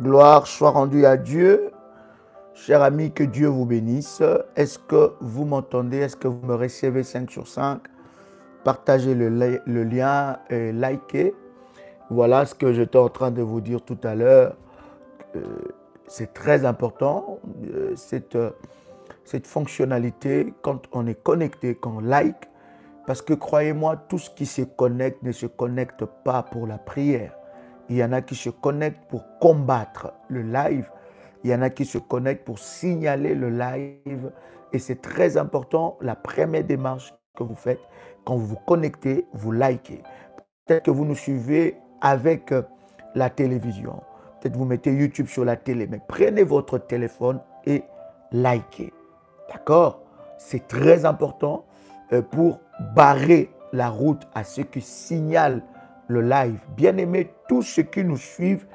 Gloire soit rendue à Dieu. Chers amis, que Dieu vous bénisse. Est-ce que vous m'entendez? Est-ce que vous me recevez 5 sur 5? Partagez le lien et likez. Voilà ce que j'étais en train de vous dire tout à l'heure. C'est très important, cette fonctionnalité, quand on est connecté, quand on like, parce que croyez-moi, tout ce qui se connecte ne se connecte pas pour la prière. Il y en a qui se connectent pour combattre le live. Il y en a qui se connectent pour signaler le live. Et c'est très important, la première démarche que vous faites, quand vous vous connectez, vous likez. Peut-être que vous nous suivez avec la télévision. Peut-être vous mettez YouTube sur la télé. Mais prenez votre téléphone et likez. D'accord? C'est très important pour barrer la route à ceux qui signalent le live. Bien-aimés, tous ceux qui nous suivent,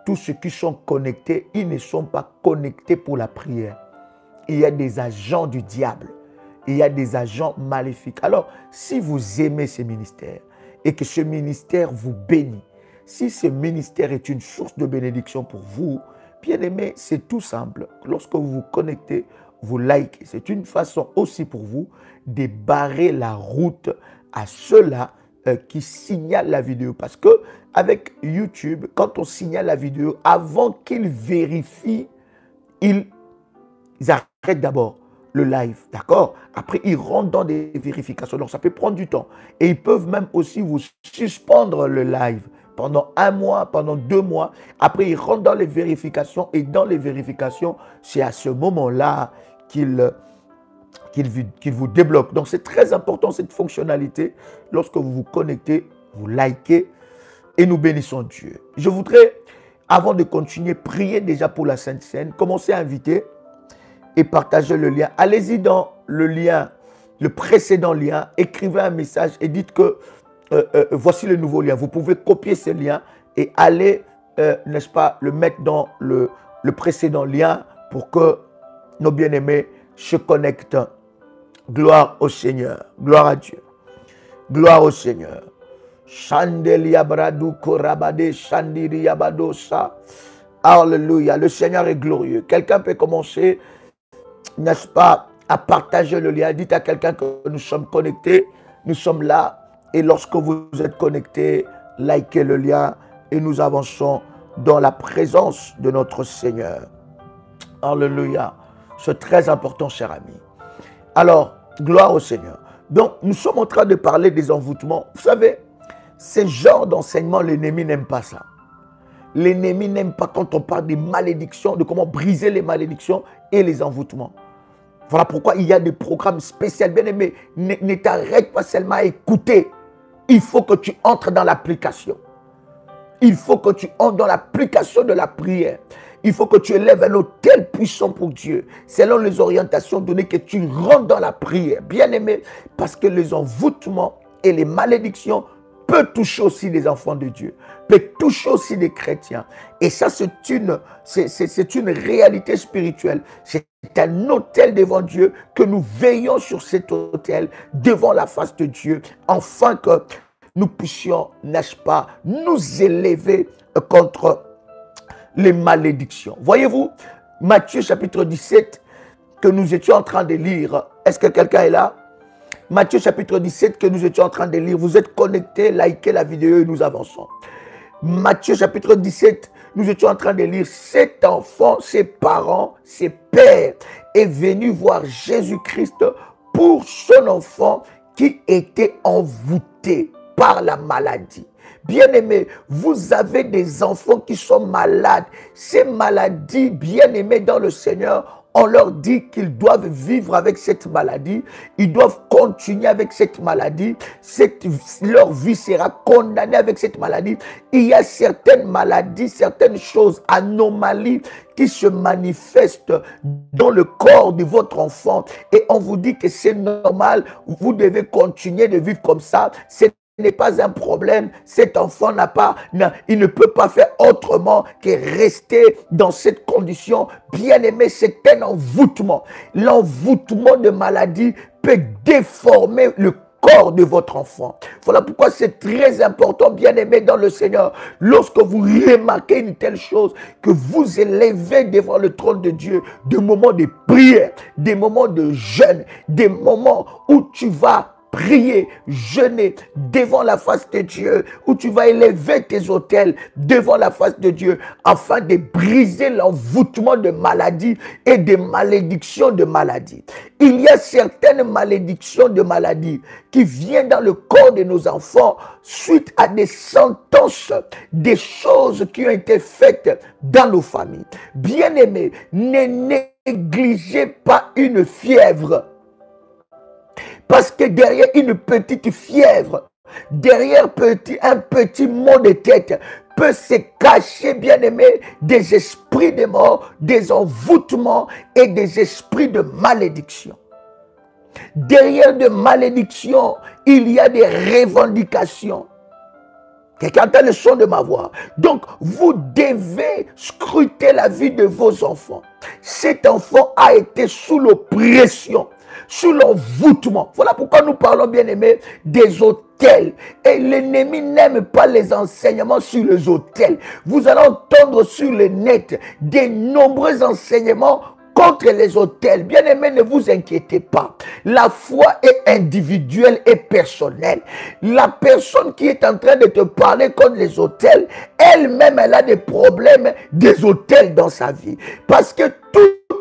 tous ceux qui sont connectés, ils ne sont pas connectés pour la prière. Il y a des agents du diable. Il y a des agents maléfiques. Alors, si vous aimez ce ministère et que ce ministère vous bénit, si ce ministère est une source de bénédiction pour vous, bien-aimés, c'est tout simple. Lorsque vous vous connectez, vous likez. C'est une façon aussi pour vous de barrer la route à ceux-là qui signalent la vidéo. Parce que avec YouTube, quand on signale la vidéo, avant qu'ils vérifient, ils arrêtent d'abord le live, d'accord? Après, ils rentrent dans des vérifications. Donc, ça peut prendre du temps. Et ils peuvent même aussi vous suspendre le live pendant 1 mois, pendant 2 mois. Après, ils rentrent dans les vérifications. Et dans les vérifications, c'est à ce moment-là qu'ils vous débloquent. Donc, c'est très important cette fonctionnalité. Lorsque vous vous connectez, vous likez et nous bénissons Dieu. Je voudrais, avant de continuer, prier déjà pour la Sainte Seine. Commencez à inviter et partager le lien. Allez-y dans le lien, le précédent lien, écrivez un message et dites que voici le nouveau lien. Vous pouvez copier ce lien et aller, n'est-ce pas, le mettre dans le précédent lien pour que nos bien-aimés se connectent. Gloire au Seigneur. Gloire à Dieu. Gloire au Seigneur. Chandelia bradu korabade shandiria badosa. Alléluia. Le Seigneur est glorieux. Quelqu'un peut commencer, n'est-ce pas, à partager le lien. Dites à quelqu'un que nous sommes connectés. Nous sommes là. Et lorsque vous êtes connectés, likez le lien. Et nous avançons dans la présence de notre Seigneur. Alléluia. C'est très important, cher ami. Alors, gloire au Seigneur. Donc, nous sommes en train de parler des envoûtements. Vous savez, ce genre d'enseignement, l'ennemi n'aime pas ça. L'ennemi n'aime pas quand on parle des malédictions, de comment briser les malédictions et les envoûtements. Voilà pourquoi il y a des programmes spéciaux. Bien aimé, ne t'arrête pas seulement à écouter. Il faut que tu entres dans l'application. Il faut que tu entres dans l'application de la prière. Il faut que tu élèves un autel puissant pour Dieu, selon les orientations données, que tu rentres dans la prière. Bien aimé, parce que les envoûtements et les malédictions peuvent toucher aussi les enfants de Dieu, peuvent toucher aussi les chrétiens. Et ça, c'est une réalité spirituelle. C'est un autel devant Dieu, que nous veillons sur cet autel devant la face de Dieu, afin que nous puissions, n'est-ce pas, nous élever contre les malédictions. Voyez-vous, Matthieu chapitre 17, que nous étions en train de lire. Est-ce que quelqu'un est là? Matthieu chapitre 17, que nous étions en train de lire. Vous êtes connectés, likez la vidéo et nous avançons. Matthieu chapitre 17, nous étions en train de lire. Cet enfant, ses parents, ses pères est venu voir Jésus-Christ pour son enfant qui était envoûté par la maladie. Bien-aimés, vous avez des enfants qui sont malades. Ces maladies, bien-aimés dans le Seigneur, on leur dit qu'ils doivent vivre avec cette maladie. Ils doivent continuer avec cette maladie. Leur vie sera condamnée avec cette maladie. Il y a certaines maladies, certaines choses, anomalies qui se manifestent dans le corps de votre enfant. Et on vous dit que c'est normal. Vous devez continuer de vivre comme ça. C'est n'est pas un problème. Cet enfant il ne peut pas faire autrement que rester dans cette condition. Bien aimé, c'est un envoûtement. L'envoûtement de maladie peut déformer le corps de votre enfant. Voilà pourquoi c'est très important, bien-aimé dans le Seigneur, lorsque vous remarquez une telle chose, que vous élevez devant le trône de Dieu des moments de prière, des moments de jeûne, des moments où tu vas prier, jeûner devant la face de Dieu, où tu vas élever tes autels devant la face de Dieu, afin de briser l'envoûtement de maladies et des malédictions de maladies. Il y a certaines malédictions de maladies qui viennent dans le corps de nos enfants suite à des sentences, des choses qui ont été faites dans nos familles. Bien-aimés, ne négligez pas une fièvre. Parce que derrière une petite fièvre, derrière un petit mot de tête, peut se cacher, bien-aimé, des esprits de mort, des envoûtements et des esprits de malédiction. Derrière de malédiction, il y a des revendications. Quelqu'un entend le son de ma voix. Donc, vous devez scruter la vie de vos enfants. Cet enfant a été sous l'oppression, sous l'envoûtement. Voilà pourquoi nous parlons, bien aimé, des autels. Et l'ennemi n'aime pas les enseignements sur les autels. Vous allez entendre sur le net de nombreux enseignements contre les autels. Bien aimé, ne vous inquiétez pas. La foi est individuelle et personnelle. La personne qui est en train de te parler contre les autels, elle-même, elle a des problèmes des autels dans sa vie. Parce que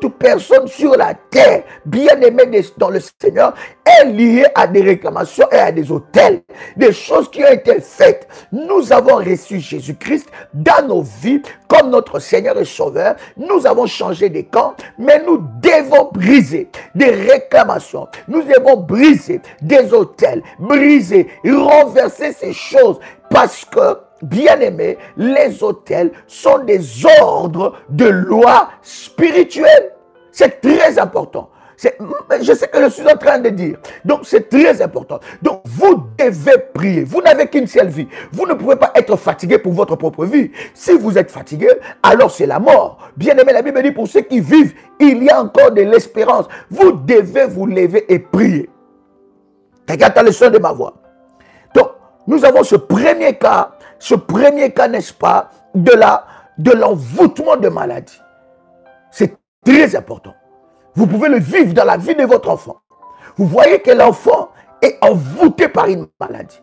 toute personne sur la terre, bien aimée dans le Seigneur, est liée à des réclamations et à des autels. Des choses qui ont été faites. Nous avons reçu Jésus-Christ dans nos vies comme notre Seigneur et Sauveur. Nous avons changé de camp, mais nous devons briser des réclamations. Nous devons briser des autels, briser, renverser ces choses parce que, bien-aimés, les autels sont des ordres de loi spirituelle. C'est très important. Je sais que je suis en train de dire. Donc, c'est très important. Donc, vous devez prier. Vous n'avez qu'une seule vie. Vous ne pouvez pas être fatigué pour votre propre vie. Si vous êtes fatigué, alors c'est la mort. Bien-aimé, la Bible dit, pour ceux qui vivent, il y a encore de l'espérance. Vous devez vous lever et prier. Regarde le son de ma voix. Donc, nous avons ce premier cas, n'est-ce pas, de l'envoûtement de maladie. C'est très important. Vous pouvez le vivre dans la vie de votre enfant. Vous voyez que l'enfant est envoûté par une maladie.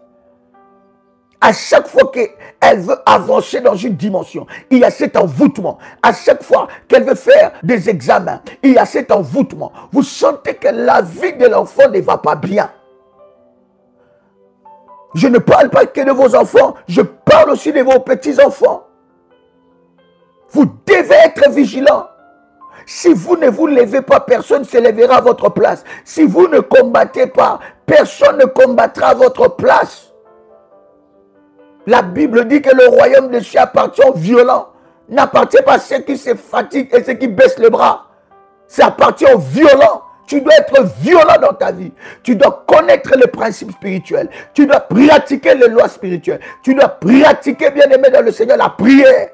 À chaque fois qu'elle veut avancer dans une dimension, il y a cet envoûtement. À chaque fois qu'elle veut faire des examens, il y a cet envoûtement. Vous sentez que la vie de l'enfant ne va pas bien. Je ne parle pas que de vos enfants, je parle aussi de vos petits-enfants. Vous devez être vigilants. Si vous ne vous levez pas, personne ne se lèvera à votre place. Si vous ne combattez pas, personne ne combattra à votre place. La Bible dit que le royaume des cieux appartient aux violents. N'appartient pas à ceux qui se fatiguent et ceux qui baissent les bras. Ça appartient aux violents. Tu dois être violent dans ta vie. Tu dois connaître les principes spirituels. Tu dois pratiquer les lois spirituelles. Tu dois pratiquer, bien aimé dans le Seigneur, la prière.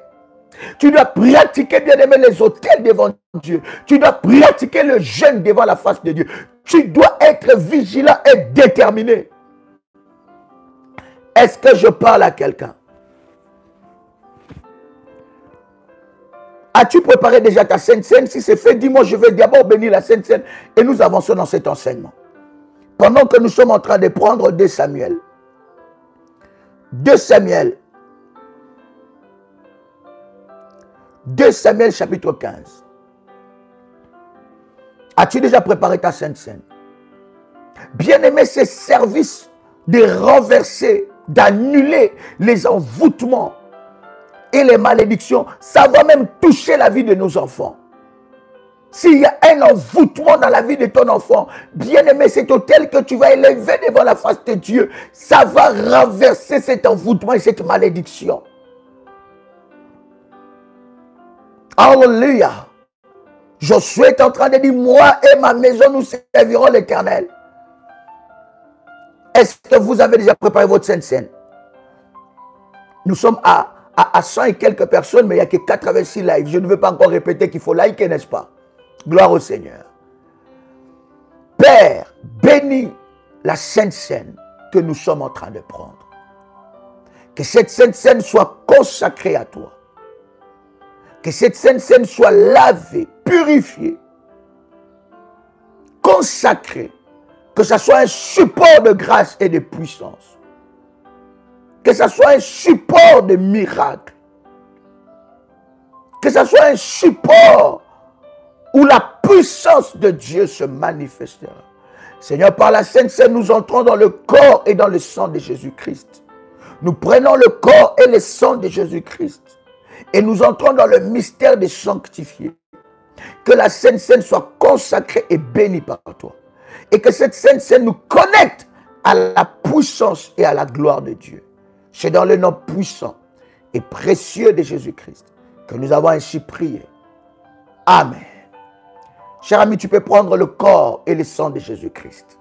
Tu dois pratiquer, bien aimé, les autels devant Dieu. Tu dois pratiquer le jeûne devant la face de Dieu. Tu dois être vigilant et déterminé. Est-ce que je parle à quelqu'un? As-tu préparé déjà ta Sainte Seine? Si c'est fait, dis-moi, je vais d'abord bénir la Sainte Seine et nous avançons dans cet enseignement. Pendant que nous sommes en train de prendre 2 Samuel. 2 Samuel. 2 Samuel chapitre 15. As-tu déjà préparé ta Sainte Seine? Bien-aimé, ces services de renverser, d'annuler les envoûtements et les malédictions, ça va même toucher la vie de nos enfants. S'il y a un envoûtement dans la vie de ton enfant, bien-aimé, cet autel que tu vas élever devant la face de Dieu, ça va renverser cet envoûtement et cette malédiction. Alléluia. Josué est en train de dire, moi et ma maison, nous servirons l'Éternel. Est-ce que vous avez déjà préparé votre Sainte Seine? Nous sommes à 100 et quelques personnes, mais il n'y a que 86 likes. Je ne veux pas encore répéter qu'il faut liker, n'est-ce pas? Gloire au Seigneur. Père, bénis la Sainte Seine que nous sommes en train de prendre. Que cette Sainte Seine soit consacrée à toi. Que cette Sainte Seine soit lavée, purifiée, consacrée. Que ce soit un support de grâce et de puissance. Que ce soit un support de miracle. Que ce soit un support où la puissance de Dieu se manifestera. Seigneur, par la Sainte Seine, nous entrons dans le corps et dans le sang de Jésus-Christ. Nous prenons le corps et le sang de Jésus-Christ et nous entrons dans le mystère des sanctifiés. Que la Sainte Seine soit consacrée et bénie par toi. Et que cette Sainte Seine nous connecte à la puissance et à la gloire de Dieu. C'est dans le nom puissant et précieux de Jésus-Christ que nous avons ainsi prié. Amen. Cher ami, tu peux prendre le corps et le sang de Jésus-Christ.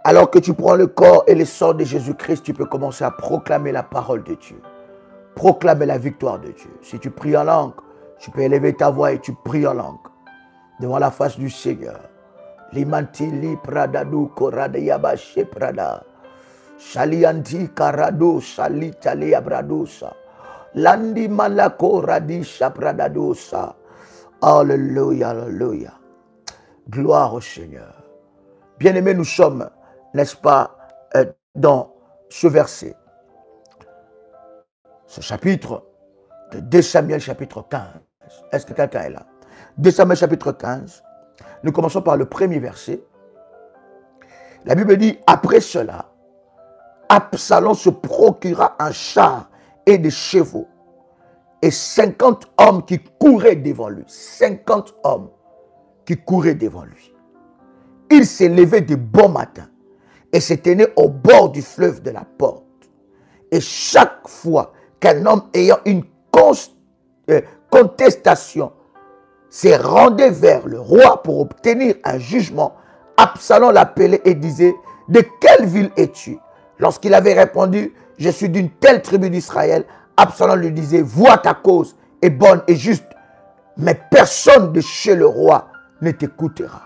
Alors que tu prends le corps et le sang de Jésus-Christ, tu peux commencer à proclamer la parole de Dieu. Proclamer la victoire de Dieu. Si tu pries en langue, tu peux élever ta voix et tu pries en langue. Devant la face du Seigneur. Limantili pradadu koradayabashe prada. Shalianti karado shalitali abradosa. Landi malako radisha pradadosa. Alléluia, alléluia. Gloire au Seigneur. Bien-aimés, nous sommes, n'est-ce pas, dans ce verset. Ce chapitre de 2 Samuel chapitre 15. Est-ce que quelqu'un est là? 2 Samuel chapitre 15. Nous commençons par le premier verset. La Bible dit, après cela, Absalom se procura un char et des chevaux et 50 hommes qui couraient devant lui. 50 hommes qui couraient devant lui. Il s'est levé de bon matin et se tenait au bord du fleuve de la porte. Et chaque fois qu'un homme ayant une contestation se rendait vers le roi pour obtenir un jugement, Absalom l'appelait et disait, « De quelle ville es-tu » Lorsqu'il avait répondu, « Je suis d'une telle tribu d'Israël », Absalom lui disait, « Vois, ta cause est bonne et juste, mais personne de chez le roi ne t'écoutera. »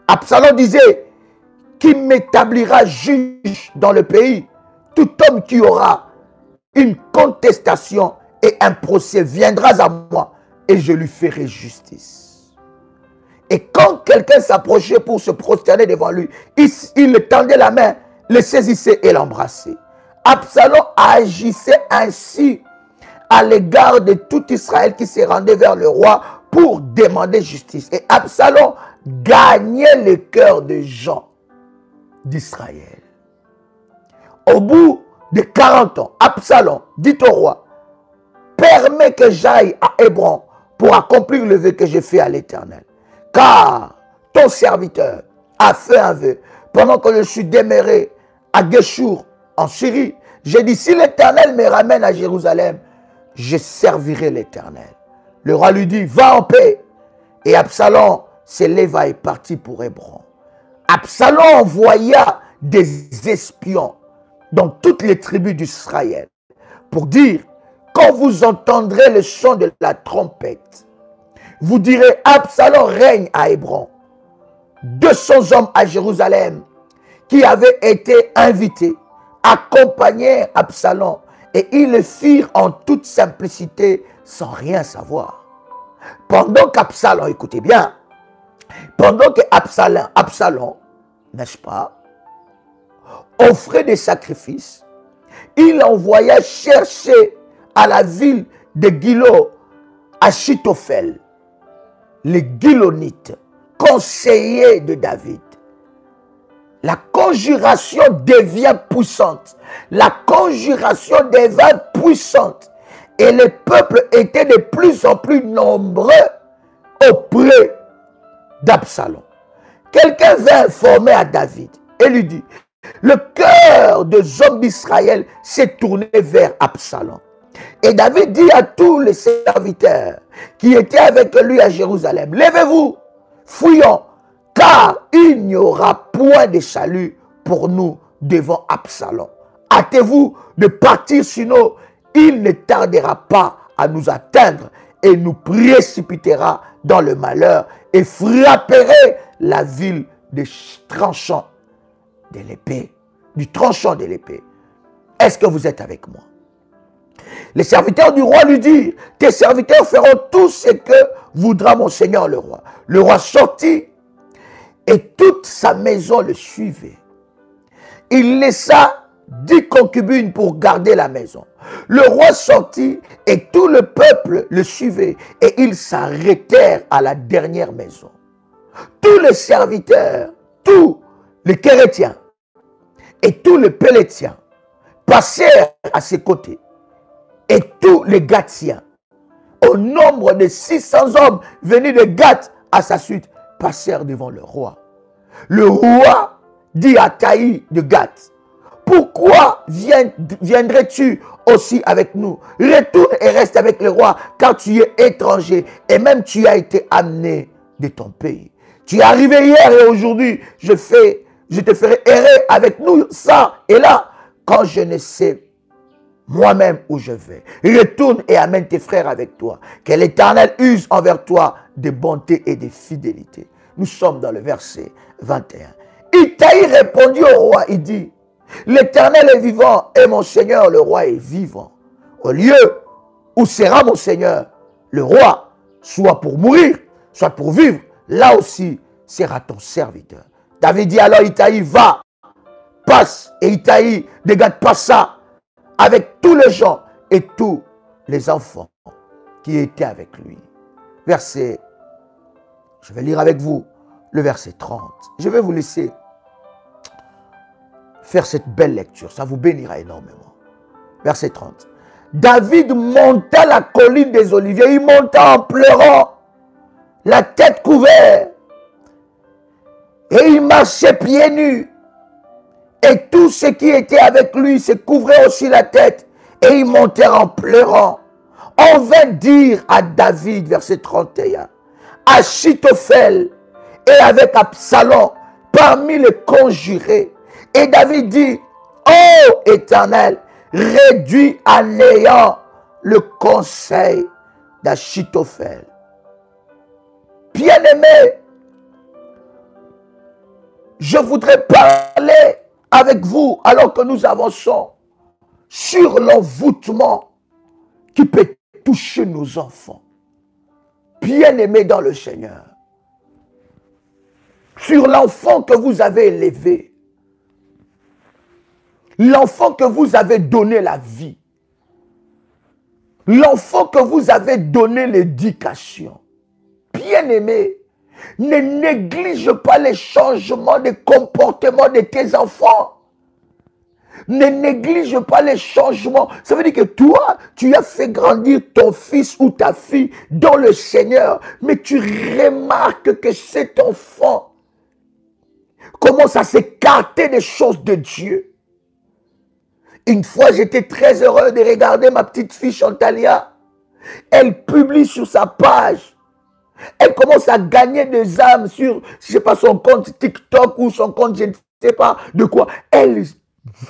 Absalom disait, « Qui m'établira juge dans le pays? Tout homme qui aura une contestation et un procès viendra à moi et je lui ferai justice. » Et quand quelqu'un s'approchait pour se prosterner devant lui, il le tendait la main, le saisissait et l'embrassait. Absalom agissait ainsi à l'égard de tout Israël qui se rendait vers le roi pour demander justice. Et Absalom gagnait le cœur des gens d'Israël. Au bout de 40 ans, Absalom dit au roi, « Permets que j'aille à Hébron pour accomplir le vœu que j'ai fait à l'Éternel. Car ton serviteur a fait un vœu pendant que je suis demeuré à Guéchour en Syrie. J'ai dit, si l'Éternel me ramène à Jérusalem, je servirai l'Éternel. » Le roi lui dit, « Va en paix. » Et Absalom se leva et partit pour Hébron. Absalom envoya des espions dans toutes les tribus d'Israël pour dire, quand vous entendrez le son de la trompette, vous direz, Absalom règne à Hébron. 200 hommes à Jérusalem qui avaient été invités accompagnèrent Absalom et ils le firent en toute simplicité sans rien savoir. Pendant qu'Absalom, écoutez bien, pendant que Absalom, n'est-ce pas, offrait des sacrifices, il envoya chercher à la ville de Gilo Achitophel, les Gilonites, conseillers de David. La conjuration devient puissante. La conjuration devient puissante. Et le peuple était de plus en plus nombreux auprès d'Absalom. Quelqu'un vint informer à David et lui dit, le cœur des hommes d'Israël s'est tourné vers Absalom. Et David dit à tous les serviteurs qui étaient avec lui à Jérusalem, levez-vous, fuyons, car il n'y aura point de salut pour nous devant Absalom. Hâtez-vous de partir, sinon il ne tardera pas à nous atteindre et nous précipitera dans le malheur et frapperait la ville des tranchants de l'épée, du tranchant de l'épée. Est-ce que vous êtes avec moi? Les serviteurs du roi lui dirent, tes serviteurs feront tout ce que voudra mon seigneur le roi. Le roi sortit et toute sa maison le suivait. Il laissa 10 concubines pour garder la maison. Le roi sortit et tout le peuple le suivait et ils s'arrêtèrent à la dernière maison. Tous les serviteurs, tous les Kérétiens et tous les Pélétiens passèrent à ses côtés et tous les Gatiens, au nombre de 600 hommes venus de Gath à sa suite, passèrent devant le roi. Le roi dit à Taï de Gath, pourquoi viendrais-tu aussi avec nous? Retourne et reste avec le roi, car tu es étranger et même tu as été amené de ton pays. Tu es arrivé hier et aujourd'hui, je te ferai errer avec nous ça et là, quand je ne sais moi-même où je vais. Retourne et amène tes frères avec toi. Que l'Éternel use envers toi de bonté et de fidélité. Nous sommes dans le verset 21. Itaï répondit au roi, il dit, l'Éternel est vivant et mon Seigneur le roi est vivant. Au lieu où sera mon Seigneur le roi, soit pour mourir, soit pour vivre, là aussi sera ton serviteur. David dit alors Itaï, va, passe. Et Itaï de Gath passa avec tous les gens et tous les enfants qui étaient avec lui. Verset, je vais lire avec vous le verset 30. Je vais vous laisser faire cette belle lecture. Ça vous bénira énormément. Verset 30. David monta la colline des Oliviers. Il monta en pleurant, la tête couverte. Et il marchait pieds nus. Et tous ceux qui étaient avec lui se couvraient aussi la tête. Et ils montèrent en pleurant. On vint dire à David, verset 31, Achitophel et avec Absalom parmi les conjurés. Et David dit, ô Éternel, réduis à néant le conseil d'Achitophel. Bien-aimé, je voudrais parler avec vous alors que nous avançons sur l'envoûtement qui peut toucher nos enfants. Bien-aimés dans le Seigneur. Sur l'enfant que vous avez élevé. L'enfant que vous avez donné la vie. L'enfant que vous avez donné l'éducation. Bien-aimé, ne néglige pas les changements de comportement de tes enfants. Ne néglige pas les changements. Ça veut dire que toi, tu as fait grandir ton fils ou ta fille dans le Seigneur. Mais tu remarques que cet enfant commence à s'écarter des choses de Dieu. Une fois, j'étais très heureux de regarder ma petite fille Chantalia. Elle publie sur sa page. Elle commence à gagner des âmes sur, je ne sais pas, son compte TikTok ou son compte, je ne sais pas de quoi. Elle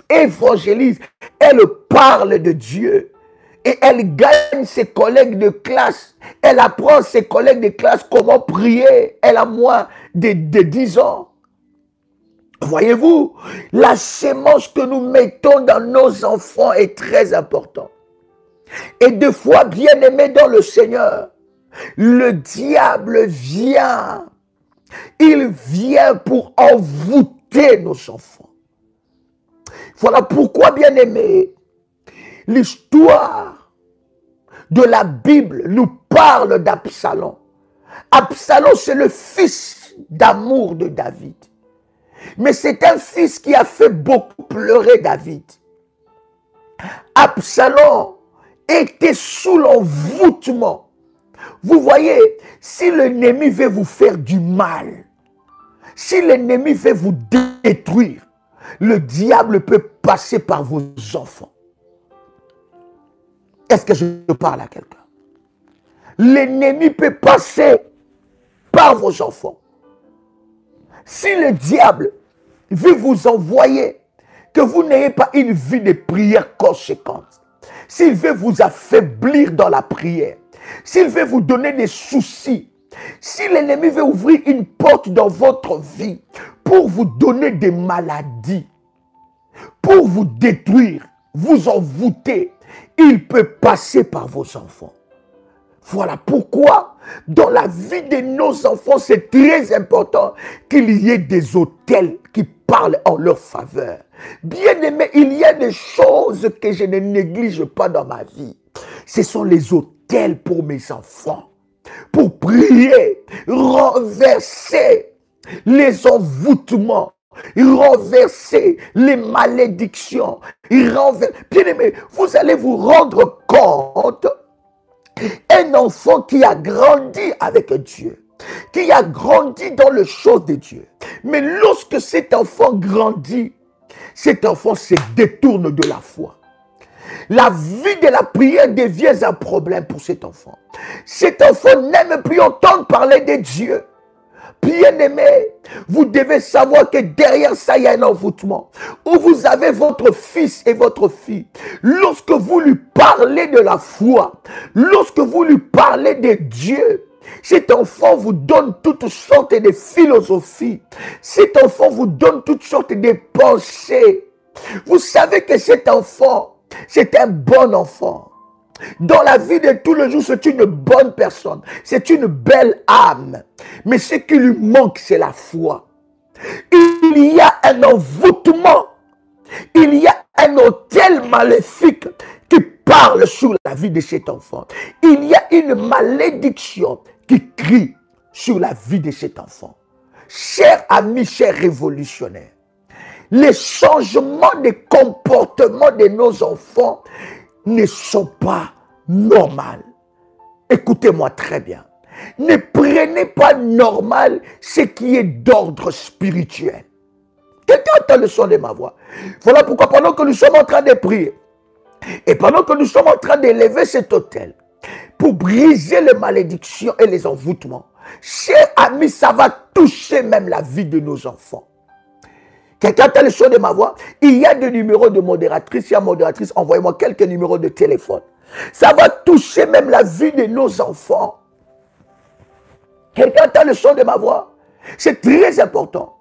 évangélise, elle parle de Dieu. Et elle gagne ses collègues de classe. Elle apprend ses collègues de classe comment prier. Elle a moins de 10 ans. Voyez-vous, la sémence que nous mettons dans nos enfants est très importante. Et des fois, bien-aimés dans le Seigneur, le diable vient. Il vient pour envoûter nos enfants. Voilà pourquoi, bien-aimés, l'histoire de la Bible nous parle d'Absalom. Absalom, c'est le fils d'amour de David. Mais c'est un fils qui a fait beaucoup pleurer David. Absalom était sous l'envoûtement. Vous voyez, si l'ennemi veut vous faire du mal, si l'ennemi veut vous détruire, le diable peut passer par vos enfants. Est-ce que je parle à quelqu'un? L'ennemi peut passer par vos enfants. Si le diable veut vous envoyer, que vous n'ayez pas une vie de prière conséquente, s'il veut vous affaiblir dans la prière, s'il veut vous donner des soucis, si l'ennemi veut ouvrir une porte dans votre vie pour vous donner des maladies, pour vous détruire, vous envoûter, il peut passer par vos enfants. Voilà pourquoi, dans la vie de nos enfants, c'est très important qu'il y ait des autels qui parlent en leur faveur. Bien aimé, il y a des choses que je ne néglige pas dans ma vie. Ce sont les autels pour mes enfants. Pour prier, renverser les envoûtements, renverser les malédictions. Bien aimé, vous allez vous rendre compte. Un enfant qui a grandi avec Dieu, qui a grandi dans les choses de Dieu. Mais lorsque cet enfant grandit, cet enfant se détourne de la foi. La vie de la prière devient un problème pour cet enfant. Cet enfant n'aime plus entendre parler de Dieu. Bien-aimé, vous devez savoir que derrière ça, il y a un envoûtement. Où vous avez votre fils et votre fille. Lorsque vous lui parlez de la foi, lorsque vous lui parlez de Dieu, cet enfant vous donne toutes sortes de philosophies. Cet enfant vous donne toutes sortes de pensées. Vous savez que cet enfant, c'est un bon enfant. Dans la vie de tous les jours, c'est une bonne personne. C'est une belle âme. Mais ce qui lui manque, c'est la foi. Il y a un envoûtement. Il y a un autel maléfique qui parle sur la vie de cet enfant. Il y a une malédiction qui crie sur la vie de cet enfant. Chers amis, chers révolutionnaires, les changements de comportement de nos enfants ne sont pas normaux. Écoutez-moi très bien. Ne prenez pas normal ce qui est d'ordre spirituel. Quelqu'un entend le son de ma voix. Voilà pourquoi pendant que nous sommes en train de prier, et pendant que nous sommes en train d'élever cet autel, pour briser les malédictions et les envoûtements, chers amis, ça va toucher même la vie de nos enfants. Quelqu'un entend le son de ma voix? Il y a des numéros de modératrice. Il y a modératrice, envoyez-moi quelques numéros de téléphone. Ça va toucher même la vie de nos enfants. Quelqu'un entend le son de ma voix? C'est très important.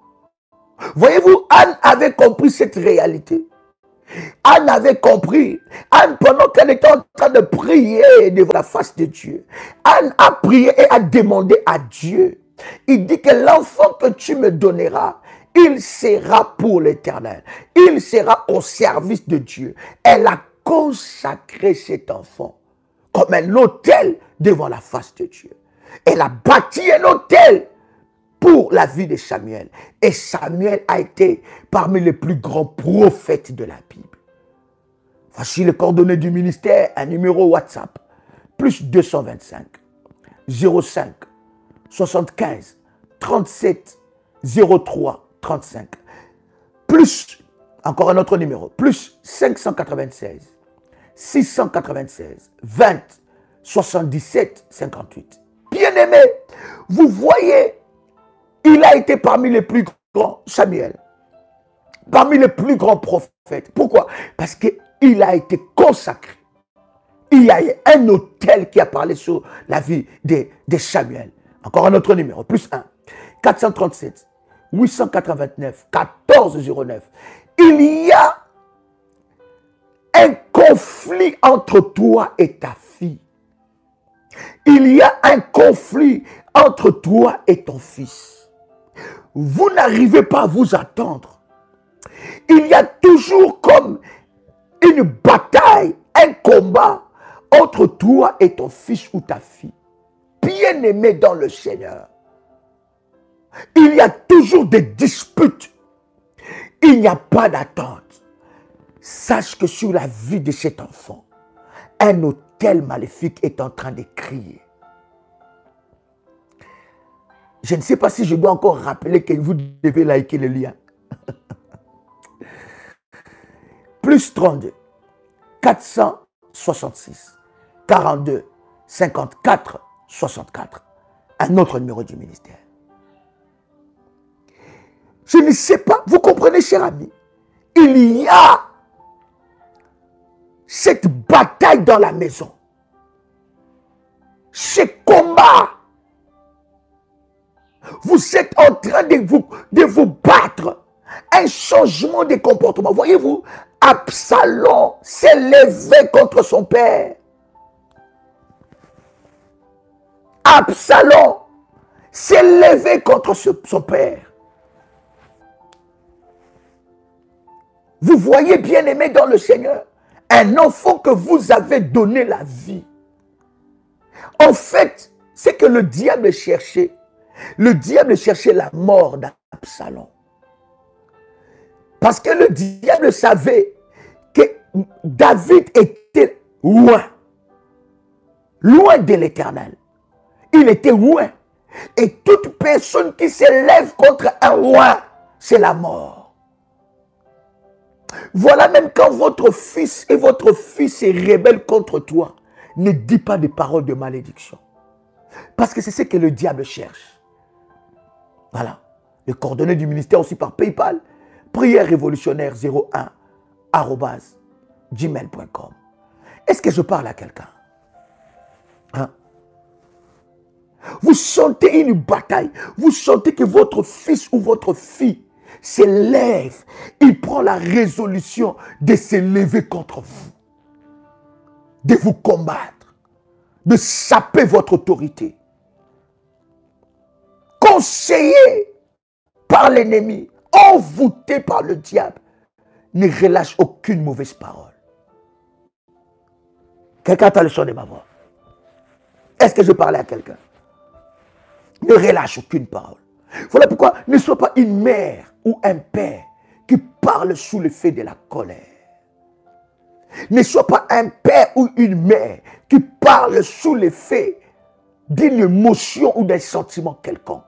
Voyez-vous, Anne avait compris cette réalité. Anne avait compris. Anne, pendant qu'elle était en train de prier devant la face de Dieu, Anne a prié et a demandé à Dieu. Il dit que l'enfant que tu me donneras, il sera pour l'éternel. Il sera au service de Dieu. Elle a consacré cet enfant comme un autel devant la face de Dieu. Elle a bâti un autel pour la vie de Samuel. Et Samuel a été parmi les plus grands prophètes de la Bible. Voici les coordonnées du ministère, un numéro WhatsApp. Plus 225 05 75 37 03 35. Plus, encore un autre numéro, plus 596 696 20 77 58. Bien-aimé, vous voyez, il a été parmi les plus grands, Samuel, parmi les plus grands prophètes. Pourquoi? Parce qu'il a été consacré. Il y a un autel qui a parlé sur la vie de Samuel. Encore un autre numéro, plus 1, 437 889 1409. Il y a un conflit entre toi et ta fille. Il y a un conflit entre toi et ton fils. Vous n'arrivez pas à vous attendre. Il y a toujours comme une bataille, un combat entre toi et ton fils ou ta fille. Bien-aimé dans le Seigneur. Il y a toujours des disputes. Il n'y a pas d'attente. Sache que sur la vie de cet enfant, un autel maléfique est en train de crier. Je ne sais pas si je dois encore rappeler que vous devez liker le lien. Plus 32 466 42 54 64. Un autre numéro du ministère. Je ne sais pas, vous comprenez, cher ami, il y a cette bataille dans la maison, ce combat, vous êtes en train de vous battre. Un changement de comportement. Voyez-vous, Absalom s'est levé contre son père. Absalom s'est levé contre son père. Vous voyez, bien-aimé dans le Seigneur, un enfant que vous avez donné la vie. En fait, c'est que le diable cherchait. Le diable cherchait la mort d'Absalom. Parce que le diable savait que David était loin. Loin de l'Éternel. Il était loin. Et toute personne qui s'élève contre un roi, c'est la mort. Voilà, même quand votre fils et votre fille se rebellent contre toi, ne dis pas des paroles de malédiction. Parce que c'est ce que le diable cherche. Voilà. Les coordonnées du ministère aussi par PayPal. Prière révolutionnaire 01@gmail.com. Est-ce que je parle à quelqu'un? Hein? Vous sentez une bataille. Vous sentez que votre fils ou votre fille se lève. Il prend la résolution de se lever contre vous. De vous combattre. De saper votre autorité. Conseillé par l'ennemi. Envoûté par le diable, ne relâche aucune mauvaise parole. Quelqu'un entend le son de ma voix? Est-ce que je parlais à quelqu'un? Ne relâche aucune parole. Voilà pourquoi ne sois pas une mère ou un père qui parle sous l'effet de la colère. Ne sois pas un père ou une mère qui parle sous l'effet d'une émotion ou d'un sentiment quelconque.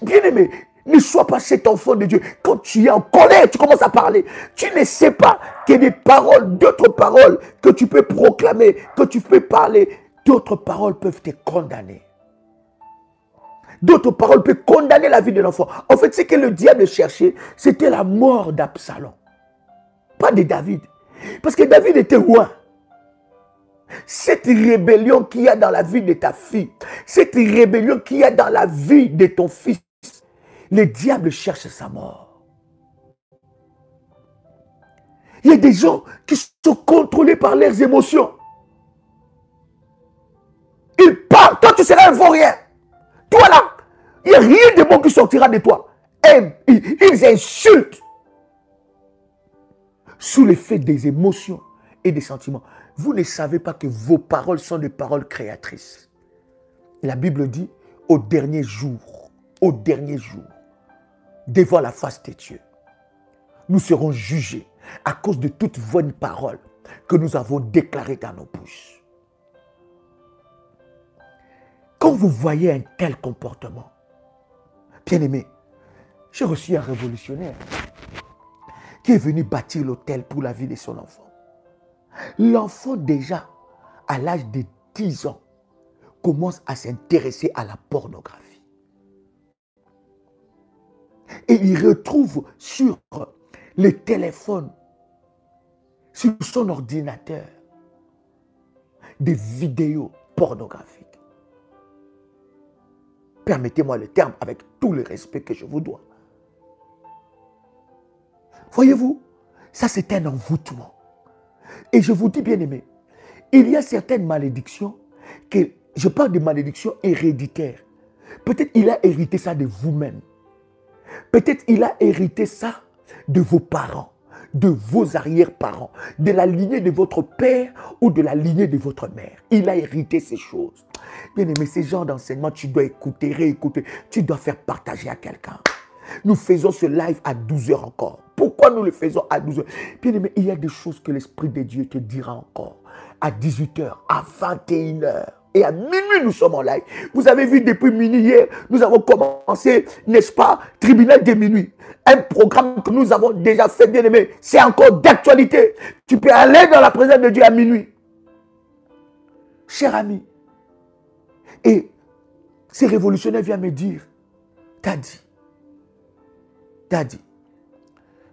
Bien-aimé, ne sois pas cet enfant de Dieu. Quand tu es en colère, tu commences à parler. Tu ne sais pas qu'il y a des paroles, d'autres paroles que tu peux proclamer, que tu peux parler. D'autres paroles peuvent te condamner. D'autres paroles peuvent condamner la vie de l'enfant. En fait, ce que le diable cherchait, c'était la mort d'Absalom. Pas de David. Parce que David était loin. Cette rébellion qu'il y a dans la vie de ta fille, cette rébellion qu'il y a dans la vie de ton fils, le diable cherche sa mort. Il y a des gens qui sont contrôlés par leurs émotions. Ils parlent, toi tu seras un vaurien. Toi là, il n'y a rien de bon qui sortira de toi. Et ils insultent. Sous l'effet des émotions et des sentiments. Vous ne savez pas que vos paroles sont des paroles créatrices. La Bible dit, au dernier jour, devant la face de Dieu, nous serons jugés à cause de toute bonne parole que nous avons déclarée dans nos bouches. Quand vous voyez un tel comportement, bien-aimé, j'ai reçu un révolutionnaire qui est venu bâtir l'hôtel pour la vie de son enfant. L'enfant déjà, à l'âge de 10 ans, commence à s'intéresser à la pornographie. Et il retrouve sur le téléphone, sur son ordinateur, des vidéos pornographiques. Permettez-moi le terme avec tout le respect que je vous dois. Voyez-vous, ça c'est un envoûtement. Et je vous dis, bien aimé, il y a certaines malédictions, que je parle de malédictions héréditaires. Peut-être il a hérité ça de vous-même. Peut-être il a hérité ça de vos parents, de vos arrière-parents, de la lignée de votre père ou de la lignée de votre mère. Il a hérité ces choses. Bien aimé, ces genres d'enseignements, tu dois écouter, réécouter, tu dois faire partager à quelqu'un. Nous faisons ce live à 12 h encore. Pourquoi nous le faisons à 12 h? Bien aimé, il y a des choses que l'Esprit de Dieu te dira encore. À 18 h, à 21 h. Et à minuit, nous sommes en live. Vous avez vu depuis minuit hier, nous avons commencé, n'est-ce pas, tribunal de minuit. Un programme que nous avons déjà fait, bien aimé. C'est encore d'actualité. Tu peux aller dans la présence de Dieu à minuit. Cher ami. Et ces révolutionnaires viennent me dire, Daddy,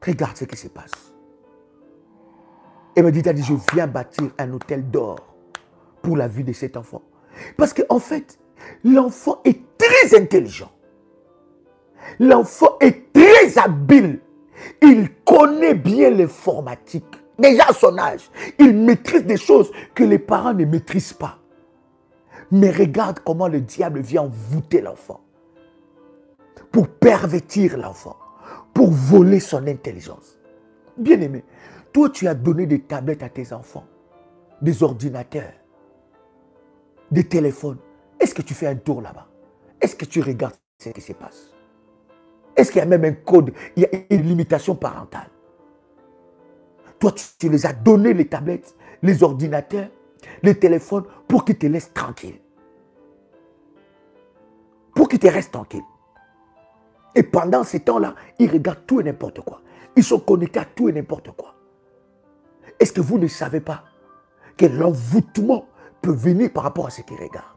regarde ce qui se passe. Et me dit, je viens bâtir un hôtel d'or pour la vie de cet enfant. Parce qu'en fait, l'enfant est très intelligent. L'enfant est très habile. Il connaît bien l'informatique. Déjà à son âge, il maîtrise des choses que les parents ne maîtrisent pas. Mais regarde comment le diable vient envoûter l'enfant. Pour pervertir l'enfant. Pour voler son intelligence. Bien-aimé, toi tu as donné des tablettes à tes enfants. Des ordinateurs. Des téléphones. Est-ce que tu fais un tour là-bas? Est-ce que tu regardes ce qui se passe? Est-ce qu'il y a même un code? Il y a une limitation parentale. Toi, tu les as donné les tablettes, les ordinateurs, les téléphones pour qu'ils te laissent tranquille. Pour qu'ils te restent tranquille. Et pendant ces temps-là, ils regardent tout et n'importe quoi. Ils sont connectés à tout et n'importe quoi. Est-ce que vous ne savez pas que l'envoûtement peut venir par rapport à ce qu'ils regardent?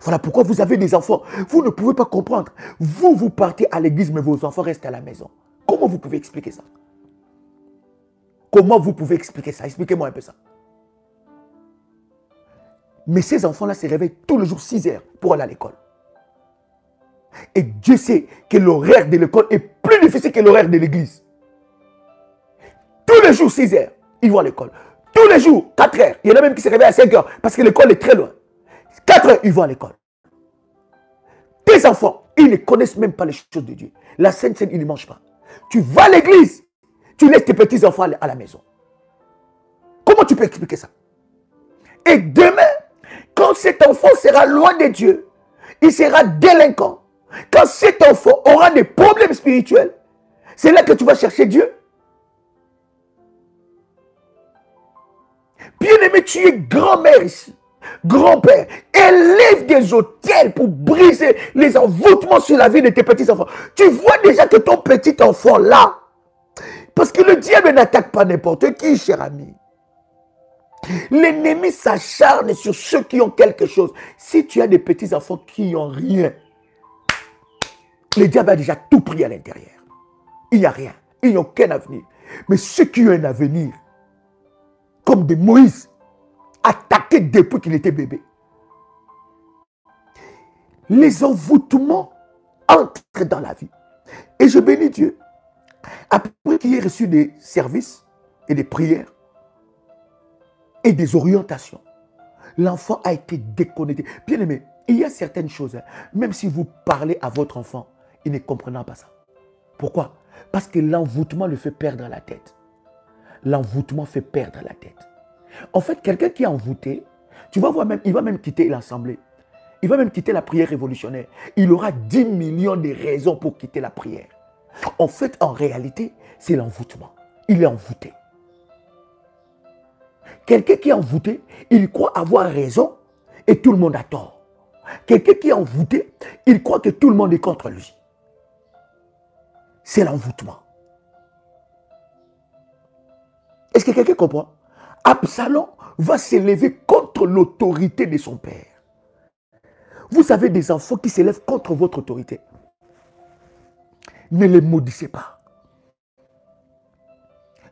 Voilà pourquoi vous avez des enfants. Vous ne pouvez pas comprendre. Vous, vous partez à l'église, mais vos enfants restent à la maison. Comment vous pouvez expliquer ça? Comment vous pouvez expliquer ça? Expliquez-moi un peu ça. Mais ces enfants-là se réveillent tous les jours 6 heures pour aller à l'école. Et Dieu sait que l'horaire de l'école est plus difficile que l'horaire de l'église. Tous les jours 6 heures, ils vont à l'école. Tous les jours 4 heures. Il y en a même qui se réveillent à 5 heures parce que l'école est très loin. 4 heures, ils vont à l'école. Tes enfants, ils ne connaissent même pas les choses de Dieu. La Sainte Seine, ils ne mangent pas. Tu vas à l'église, tu laisses tes petits-enfants à la maison. Comment tu peux expliquer ça? Et demain, quand cet enfant sera loin de Dieu, il sera délinquant. Quand cet enfant aura des problèmes spirituels, c'est là que tu vas chercher Dieu. Bien-aimé, tu es grand-mère ici. Grand-père, élève des hôtels pour briser les envoûtements sur la vie de tes petits-enfants. Tu vois déjà que ton petit enfant là, parce que le diable n'attaque pas n'importe qui, cher ami. L'ennemi s'acharne sur ceux qui ont quelque chose. Si tu as des petits-enfants qui n'ont rien, le diable a déjà tout pris à l'intérieur. Il n'y a rien. Ils n'ont aucun avenir. Mais ceux qui ont un avenir, comme des Moïse, attaqués depuis qu'il était bébé. Les envoûtements entrent dans la vie. Et je bénis Dieu. Après qu'il ait reçu des services et des prières et des orientations, l'enfant a été déconnecté. Bien aimé, il y a certaines choses, même si vous parlez à votre enfant, il ne comprendra pas ça. Pourquoi? Parce que l'envoûtement le fait perdre la tête. L'envoûtement fait perdre la tête. En fait, quelqu'un qui est envoûté, tu vas voir même, il va même quitter l'assemblée. Il va même quitter la prière révolutionnaire. Il aura 10 millions de raisons pour quitter la prière. En fait, en réalité, c'est l'envoûtement. Il est envoûté. Quelqu'un qui est envoûté, il croit avoir raison et tout le monde a tort. Quelqu'un qui est envoûté, il croit que tout le monde est contre lui. C'est l'envoûtement. Est-ce que quelqu'un comprend? Absalom va s'élever contre l'autorité de son père. Vous avez des enfants qui s'élèvent contre votre autorité. Ne les maudissez pas.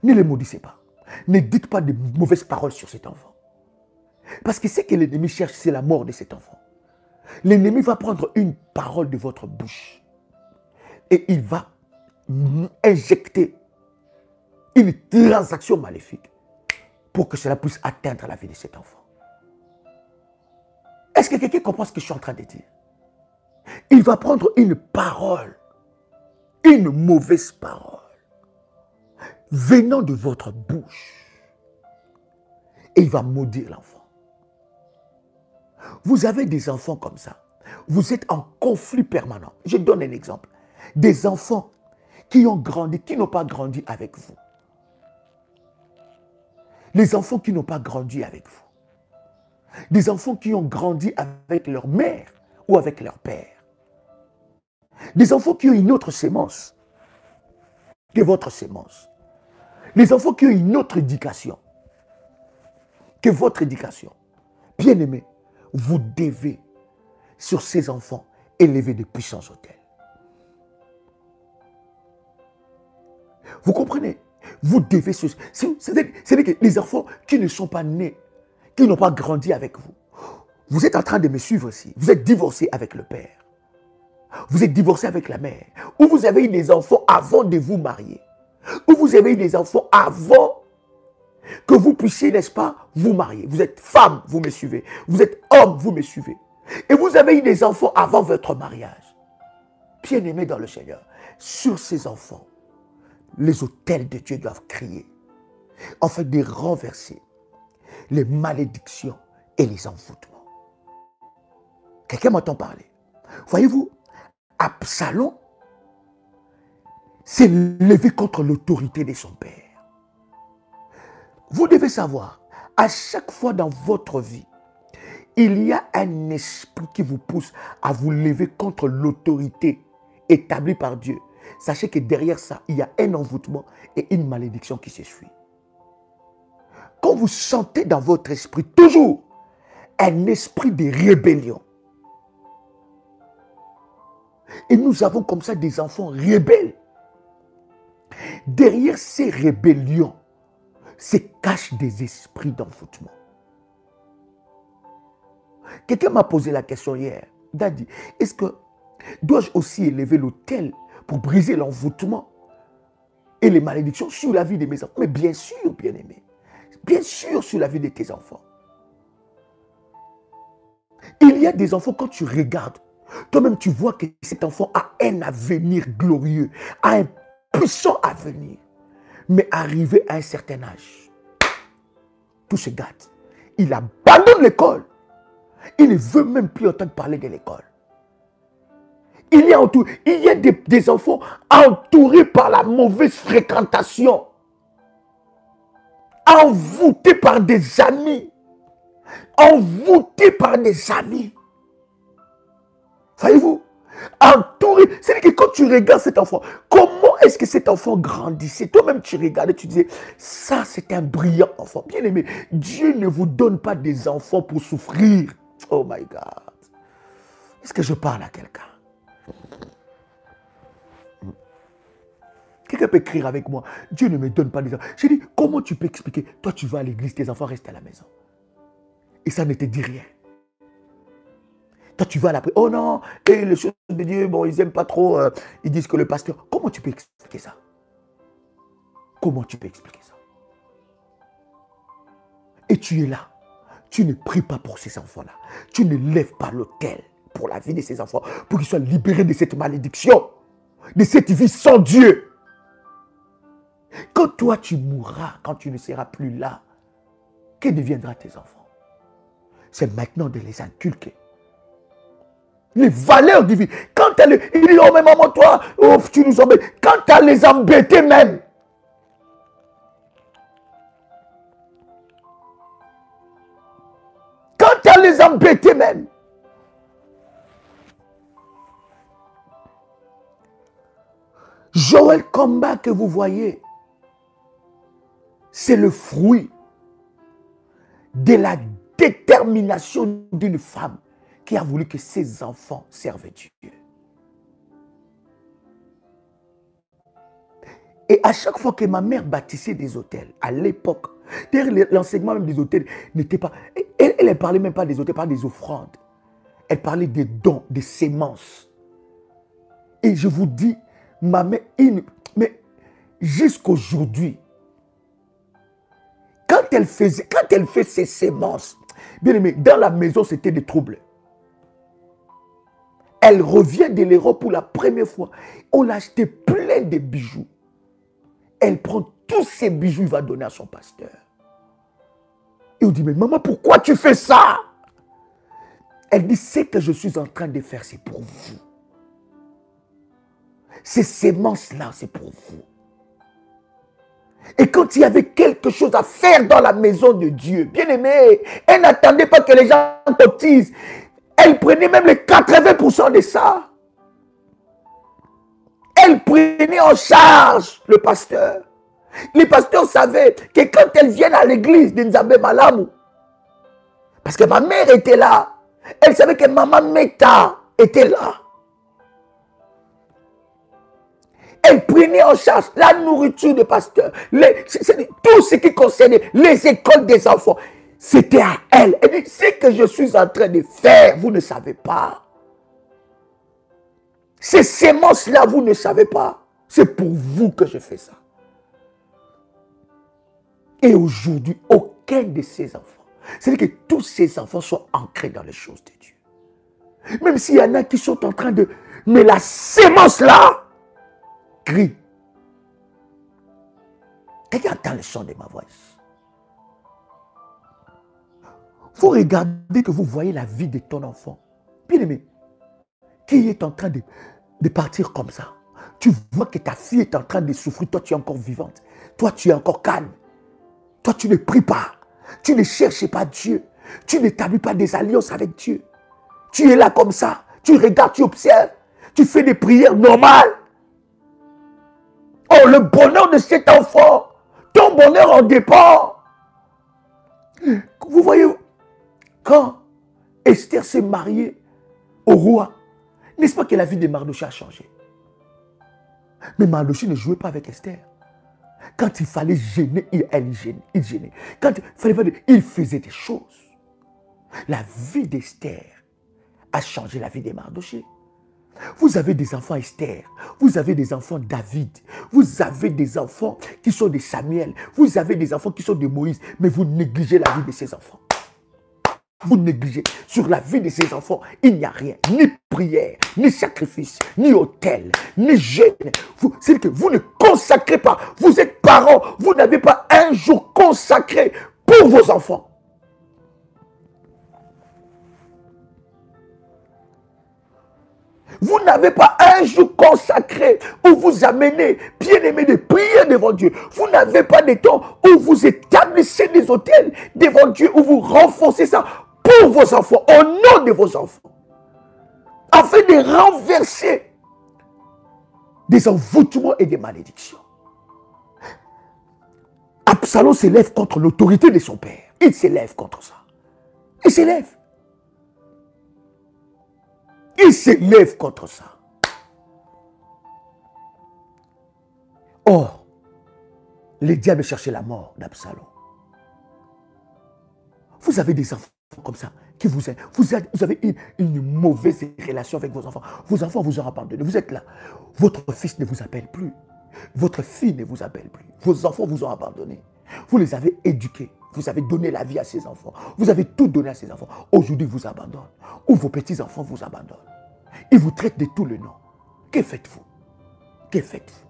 Ne les maudissez pas. Ne dites pas de mauvaises paroles sur cet enfant. Parce que ce que l'ennemi cherche, c'est la mort de cet enfant. L'ennemi va prendre une parole de votre bouche et il va injecter une transaction maléfique pour que cela puisse atteindre la vie de cet enfant. Est-ce que quelqu'un comprend ce que je suis en train de dire? Il va prendre une parole, une mauvaise parole, venant de votre bouche, et il va maudire l'enfant. Vous avez des enfants comme ça. Vous êtes en conflit permanent. Je donne un exemple. Des enfants qui ont grandi, qui n'ont pas grandi avec vous. Les enfants qui n'ont pas grandi avec vous. Des enfants qui ont grandi avec leur mère ou avec leur père. Des enfants qui ont une autre sémence que votre sémence. Les enfants qui ont une autre éducation que votre éducation. Bien-aimés, vous devez, sur ces enfants, élever de puissants autels. Vous comprenez? Vous devez... C'est-à-dire que les enfants qui ne sont pas nés, qui n'ont pas grandi avec vous, vous êtes en train de me suivre aussi. Vous êtes divorcé avec le père. Vous êtes divorcé avec la mère. Ou vous avez eu des enfants avant de vous marier. Ou vous avez eu des enfants avant que vous puissiez, n'est-ce pas, vous marier. Vous êtes femme, vous me suivez. Vous êtes homme, vous me suivez. Et vous avez eu des enfants avant votre mariage. Bien-aimés dans le Seigneur, sur ces enfants, les autels de Dieu doivent crier, afin de renverser les malédictions et les envoûtements. Quelqu'un m'entend parler? Voyez-vous, Absalom s'est levé contre l'autorité de son père. Vous devez savoir, à chaque fois dans votre vie, il y a un esprit qui vous pousse à vous lever contre l'autorité établie par Dieu. Sachez que derrière ça, il y a un envoûtement et une malédiction qui se suit. Quand vous sentez dans votre esprit toujours un esprit de rébellion, et nous avons comme ça des enfants rebelles, derrière ces rébellions se cachent des esprits d'envoûtement. Quelqu'un m'a posé la question hier. Daddy, est-ce que dois-je aussi élever l'autel pour briser l'envoûtement et les malédictions sur la vie de mes enfants? Mais bien sûr, bien-aimé. Bien sûr, sur la vie de tes enfants. Il y a des enfants, quand tu regardes, toi-même tu vois que cet enfant a un avenir glorieux, a un puissant avenir. Mais arrivé à un certain âge, tout se gâte. Il abandonne l'école. Il ne veut même plus entendre parler de l'école. Il y a des enfants entourés par la mauvaise fréquentation, envoûtés par des amis, envoûtés par des amis. Voyez-vous, entouré. C'est-à-dire que quand tu regardes cet enfant, comment est-ce que cet enfant grandissait? Toi-même, tu regardais, tu disais, ça, c'est un brillant enfant. Bien aimé, Dieu ne vous donne pas des enfants pour souffrir. Oh my God. Est-ce que je parle à quelqu'un? Quelqu'un peut écrire avec moi, Dieu ne me donne pas des enfants. J'ai dit, comment tu peux expliquer? Toi, tu vas à l'église, tes enfants restent à la maison. Et ça ne te dit rien. Toi, tu vas à la prière. Oh non, et les choses de Dieu, bon, ils n'aiment pas trop. Ils disent que le pasteur. Comment tu peux expliquer ça? Comment tu peux expliquer ça? Et tu es là. Tu ne pries pas pour ces enfants-là. Tu ne lèves pas l'autel pour la vie de ces enfants, pour qu'ils soient libérés de cette malédiction, de cette vie sans Dieu. Quand toi, tu mourras, quand tu ne seras plus là, que deviendra tes enfants? C'est maintenant de les inculquer. Les valeurs divines. Quand il dit, oh mais maman, toi, oh, tu nous embêtes. Quand tu as les embêtés même. Quand tu as les embêtés même. Joël Combat que vous voyez, c'est le fruit de la détermination d'une femme qui a voulu que ses enfants servent Dieu. Et à chaque fois que ma mère bâtissait des hôtels, à l'époque, d'ailleurs l'enseignement même des hôtels n'était pas... Elle ne parlait même pas des hôtels, elle parlait des offrandes. Elle parlait des dons, des sémences. Et je vous dis, ma mère, mais jusqu'aujourd'hui, quand elle fait ses sémences, bien aimé, dans la maison, c'était des troubles. Elle revient de l'Europe pour la première fois. On l'a acheté plein de bijoux. Elle prend tous ces bijoux, il va donner à son pasteur. Et on dit, mais maman, pourquoi tu fais ça? Elle dit, ce que je suis en train de faire, c'est pour vous. Ces sémences-là, c'est pour vous. Et quand il y avait quelque chose à faire dans la maison de Dieu, bien aimé, elle n'attendait pas que les gens cotisent. Elle prenait même les 80% de ça. Elle prenait en charge le pasteur. Les pasteurs savaient que quand elles viennent à l'église de Nzambe Malamu, parce que ma mère était là, elle savait que maman Meta était là. Elle prenait en charge la nourriture des pasteurs, tout ce qui concernait les écoles des enfants. C'était à elle. Elle dit, ce que je suis en train de faire, vous ne savez pas. Ces semences-là, vous ne savez pas. C'est pour vous que je fais ça. Et aujourd'hui, aucun de ces enfants, c'est-à-dire que tous ces enfants sont ancrés dans les choses de Dieu. Même s'il y en a qui sont en train de... Mais la sémence-là crie. Quelqu'un entend le son de ma voix. Vous regardez que vous voyez la vie de ton enfant. Bien aimé, qui est en train de partir comme ça. Tu vois que ta fille est en train de souffrir. Toi, tu es encore vivante. Toi, tu es encore calme. Toi, tu ne pries pas. Tu ne cherches pas Dieu. Tu n'établis pas des alliances avec Dieu. Tu es là comme ça. Tu regardes, tu observes. Tu fais des prières normales. Oh, le bonheur de cet enfant. Ton bonheur en dépend. Vous voyez, quand Esther s'est mariée au roi, n'est-ce pas que la vie de Mardochée a changé? Mais Mardochée ne jouait pas avec Esther. Quand il fallait gêner, il gênait. Quand il fallait faire, il faisait des choses. La vie d'Esther a changé la vie de Mardochée. Vous avez des enfants Esther, vous avez des enfants David, vous avez des enfants qui sont de Samuel, vous avez des enfants qui sont de Moïse, mais vous négligez la vie de ces enfants. Vous négligez. Sur la vie de ces enfants, il n'y a rien. Ni prière, ni sacrifice, ni autel, ni jeûne. C'est que vous ne consacrez pas. Vous êtes parents. Vous n'avez pas un jour consacré pour vos enfants. Vous n'avez pas un jour consacré où vous amenez, bien-aimés, de prier devant Dieu. Vous n'avez pas de temps où vous établissez des autels devant Dieu, où vous renforcez ça pour vos enfants, au nom de vos enfants, afin de renverser des envoûtements et des malédictions. Absalom s'élève contre l'autorité de son père. Il s'élève contre ça. Il s'élève. Il s'élève contre ça. Or, le diable cherchait la mort d'Absalom. Vous avez des enfants comme ça, qui vous avez une mauvaise relation avec vos enfants. Vos enfants vous ont abandonné. Vous êtes là. Votre fils ne vous appelle plus. Votre fille ne vous appelle plus. Vos enfants vous ont abandonné. Vous les avez éduqués. Vous avez donné la vie à ces enfants. Vous avez tout donné à ces enfants. Aujourd'hui, ils vous abandonnent. Ou vos petits-enfants vous abandonnent. Ils vous traitent de tout le nom. Que faites-vous? Que faites-vous?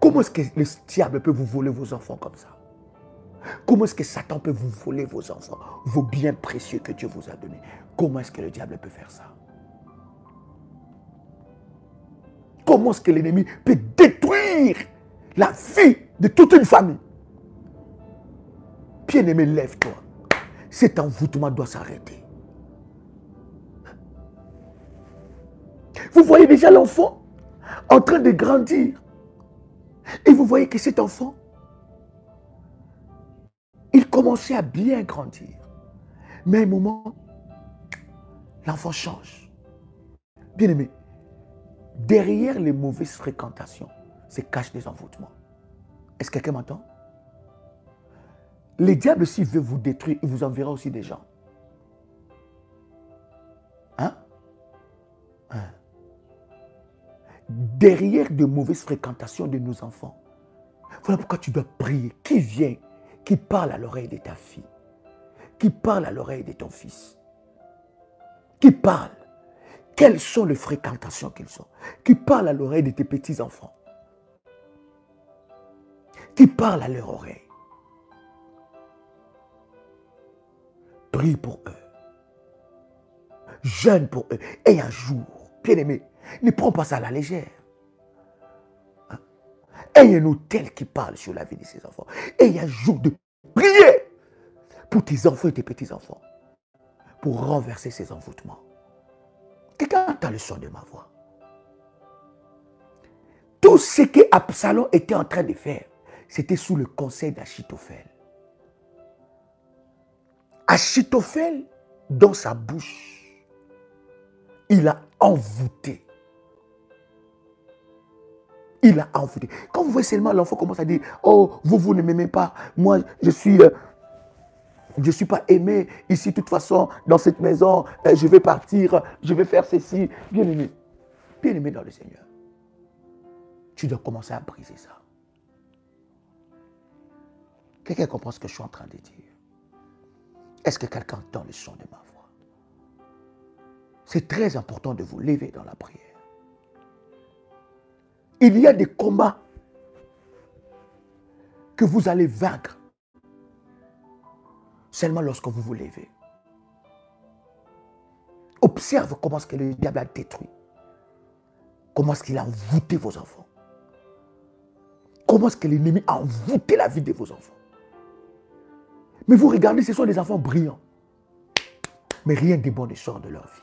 Comment est-ce que le diable peut vous voler vos enfants comme ça? Comment est-ce que Satan peut vous voler vos enfants, vos biens précieux que Dieu vous a donnés? Comment est-ce que le diable peut faire ça? Comment est-ce que l'ennemi peut détruire la vie de toute une famille? Bien-aimé, lève-toi. Cet envoûtement doit s'arrêter. Vous voyez déjà l'enfant en train de grandir. Et vous voyez que cet enfant, il commençait à bien grandir. Mais à un moment, l'enfant change. Bien-aimé, derrière les mauvaises fréquentations se cachent des envoûtements. Est-ce que quelqu'un m'entend? Le diable, s'il veut vous détruire, il vous enverra aussi des gens. Hein? Derrière de mauvaises fréquentations de nos enfants, voilà pourquoi tu dois prier. Qui vient, qui parle à l'oreille de ta fille, qui parle à l'oreille de ton fils, qui parle. Quelles sont les fréquentations qu'ils ont? Qui parle à l'oreille de tes petits-enfants, qui parle à leur oreille. Prie pour eux. Jeûne pour eux. Et un jour, bien-aimé, ne prends pas ça à la légère. Ayez un hôtel qui parle sur la vie de ses enfants. Ayez un jour de prier pour tes enfants et tes petits-enfants. Pour renverser ces envoûtements. Quelqu'un entend le son de ma voix. Tout ce que Absalom était en train de faire, c'était sous le conseil d'Achitophel. Achitophel, dans sa bouche, il a envoûté Il a envoûté. Quand vous voyez seulement l'enfant commence à dire, oh, vous ne m'aimez pas. Moi, je suis pas aimé. Ici, de toute façon, dans cette maison, je vais partir, je vais faire ceci. Bien aimé dans le Seigneur. Tu dois commencer à briser ça. Quelqu'un comprend ce que je suis en train de dire? Est-ce que quelqu'un entend le son de ma voix? C'est très important de vous lever dans la prière. Il y a des combats que vous allez vaincre seulement lorsque vous vous levez. Observe comment est-ce que le diable a détruit. Comment est-ce qu'il a envoûté vos enfants. Comment est-ce que l'ennemi a envoûté la vie de vos enfants. Mais vous regardez, ce sont des enfants brillants. Mais rien de bon ne sort de leur vie.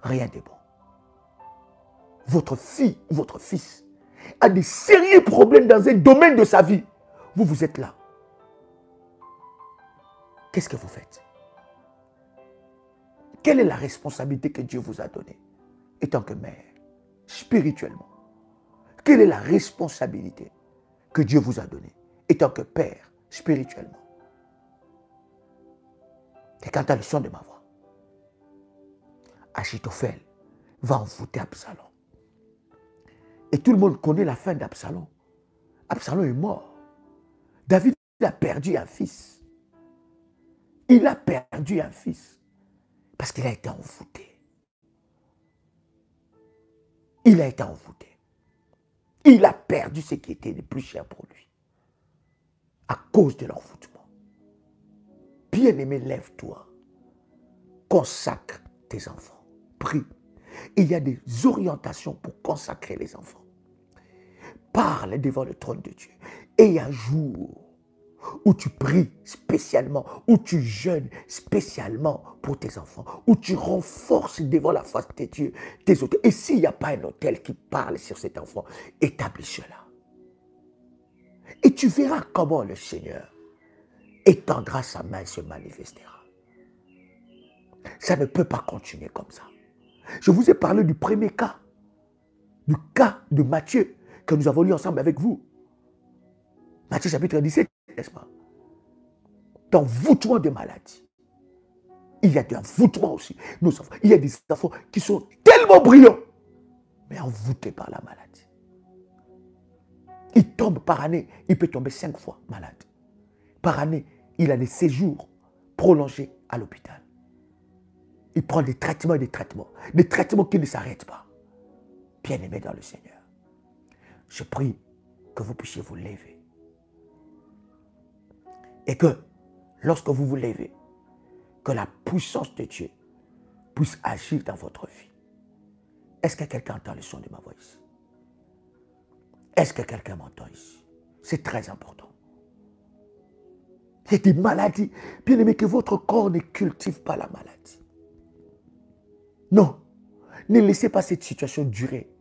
Rien de bon. Votre fille ou votre fils a des sérieux problèmes dans un domaine de sa vie. Vous êtes là. Qu'est-ce que vous faites? Quelle est la responsabilité que Dieu vous a donnée, étant que mère, spirituellement? Quelle est la responsabilité que Dieu vous a donnée, étant que père, spirituellement? Et quand tu as le son de ma voix, Achitophel va envoûter Absalom. Et tout le monde connaît la fin d'Absalom. Absalom est mort. David a perdu un fils. Il a perdu un fils parce qu'il a été envoûté. Il a été envoûté. Il a perdu ce qui était le plus cher pour lui à cause de l'envoûtement. Bien-aimé, lève-toi. Consacre tes enfants. Prie. Il y a des orientations pour consacrer les enfants. Parle devant le trône de Dieu. Et un jour où tu pries spécialement, où tu jeûnes spécialement pour tes enfants, où tu renforces devant la face de Dieu tes autres. Et s'il n'y a pas un autel qui parle sur cet enfant, établis cela. Et tu verras comment le Seigneur étendra sa main et se manifestera. Ça ne peut pas continuer comme ça. Je vous ai parlé du premier cas, du cas de Matthieu, que nous avons lu ensemble avec vous. Matthieu chapitre 17, n'est-ce pas? D'envoûtement de maladie. Il y a un envoûtement aussi. Nos enfants, il y a des enfants qui sont tellement brillants, mais envoûtés par la maladie. Il tombe par année, il peut tomber 5 fois malade. Par année, il a des séjours prolongés à l'hôpital. Il prend des traitements et des traitements qui ne s'arrêtent pas. Bien-aimés dans le Seigneur, je prie que vous puissiez vous lever. Et que, lorsque vous vous levez, que la puissance de Dieu puisse agir dans votre vie. Est-ce que quelqu'un entend le son de ma voix ici? Est-ce que quelqu'un m'entend ici? C'est très important. Il y a des maladies. Bien-aimés, que votre corps ne cultive pas la maladie. Non. Ne laissez pas cette situation durer.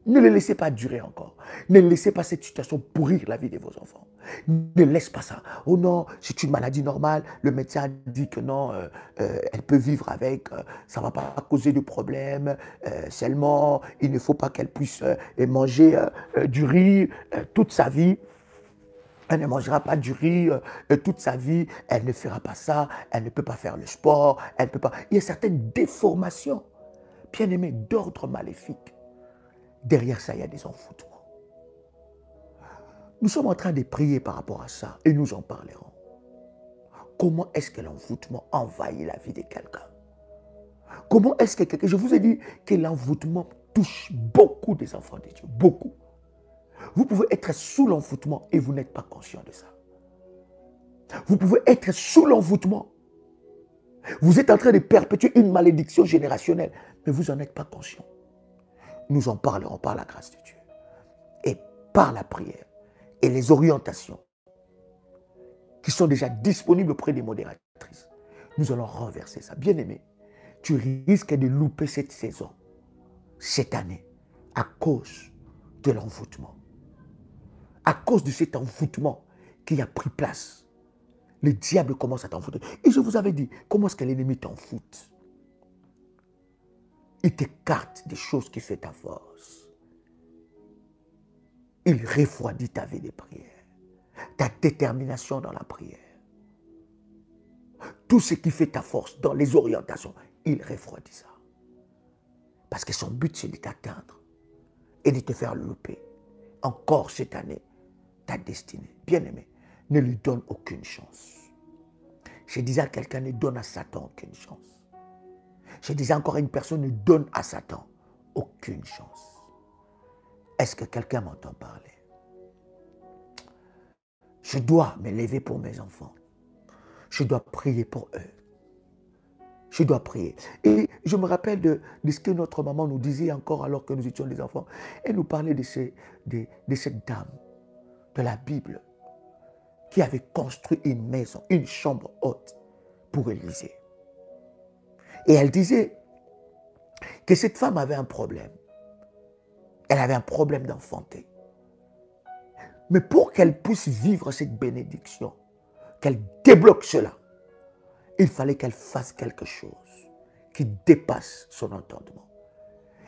Ne le laissez pas durer encore. Ne laissez pas cette situation pourrir la vie de vos enfants. Ne laisse pas ça. Oh non, c'est une maladie normale. Le médecin dit que non, elle peut vivre avec. Ça ne va pas causer de problème. Seulement, il ne faut pas qu'elle puisse manger du riz toute sa vie. Elle ne mangera pas du riz toute sa vie. Elle ne fera pas ça. Elle ne peut pas faire le sport. Elle peut pas. Il y a certaines déformations, bien aimées, d'ordre maléfique. Derrière ça, il y a des envoûtements. Nous sommes en train de prier par rapport à ça et nous en parlerons. Comment est-ce que l'envoûtement envahit la vie de quelqu'un? Comment est-ce que quelqu'un... Je vous ai dit que l'envoûtement touche beaucoup des enfants de Dieu. Beaucoup. Vous pouvez être sous l'envoûtement et vous n'êtes pas conscient de ça. Vous pouvez être sous l'envoûtement. Vous êtes en train de perpétuer une malédiction générationnelle, mais vous n'en êtes pas conscient. Nous en parlerons par la grâce de Dieu. Et par la prière et les orientations qui sont déjà disponibles auprès des modératrices. Nous allons renverser ça. Bien-aimé, tu risques de louper cette saison, cette année, à cause de l'envoûtement. À cause de cet envoûtement qui a pris place. Le diable commence à t'envoûter. Et je vous avais dit, comment est-ce que l'ennemi t'envoûte? Il t'écarte des choses qui font ta force. il refroidit ta vie de prière, ta détermination dans la prière. Tout ce qui fait ta force dans les orientations, il refroidit ça. Parce que son but, c'est de t'atteindre et de te faire louper encore cette année ta destinée. Bien-aimé, ne lui donne aucune chance. Je disais à quelqu'un, ne donne à Satan aucune chance. Je disais encore à une personne, ne donne à Satan aucune chance. Est-ce que quelqu'un m'entend parler? Je dois me lever pour mes enfants. Je dois prier pour eux. Je dois prier. Et je me rappelle de ce que notre maman nous disait encore alors que nous étions des enfants. Elle nous parlait de cette dame de la Bible qui avait construit une maison, une chambre haute pour Élisée. Et elle disait que cette femme avait un problème. Elle avait un problème d'enfanter. Mais pour qu'elle puisse vivre cette bénédiction, qu'elle débloque cela, il fallait qu'elle fasse quelque chose qui dépasse son entendement.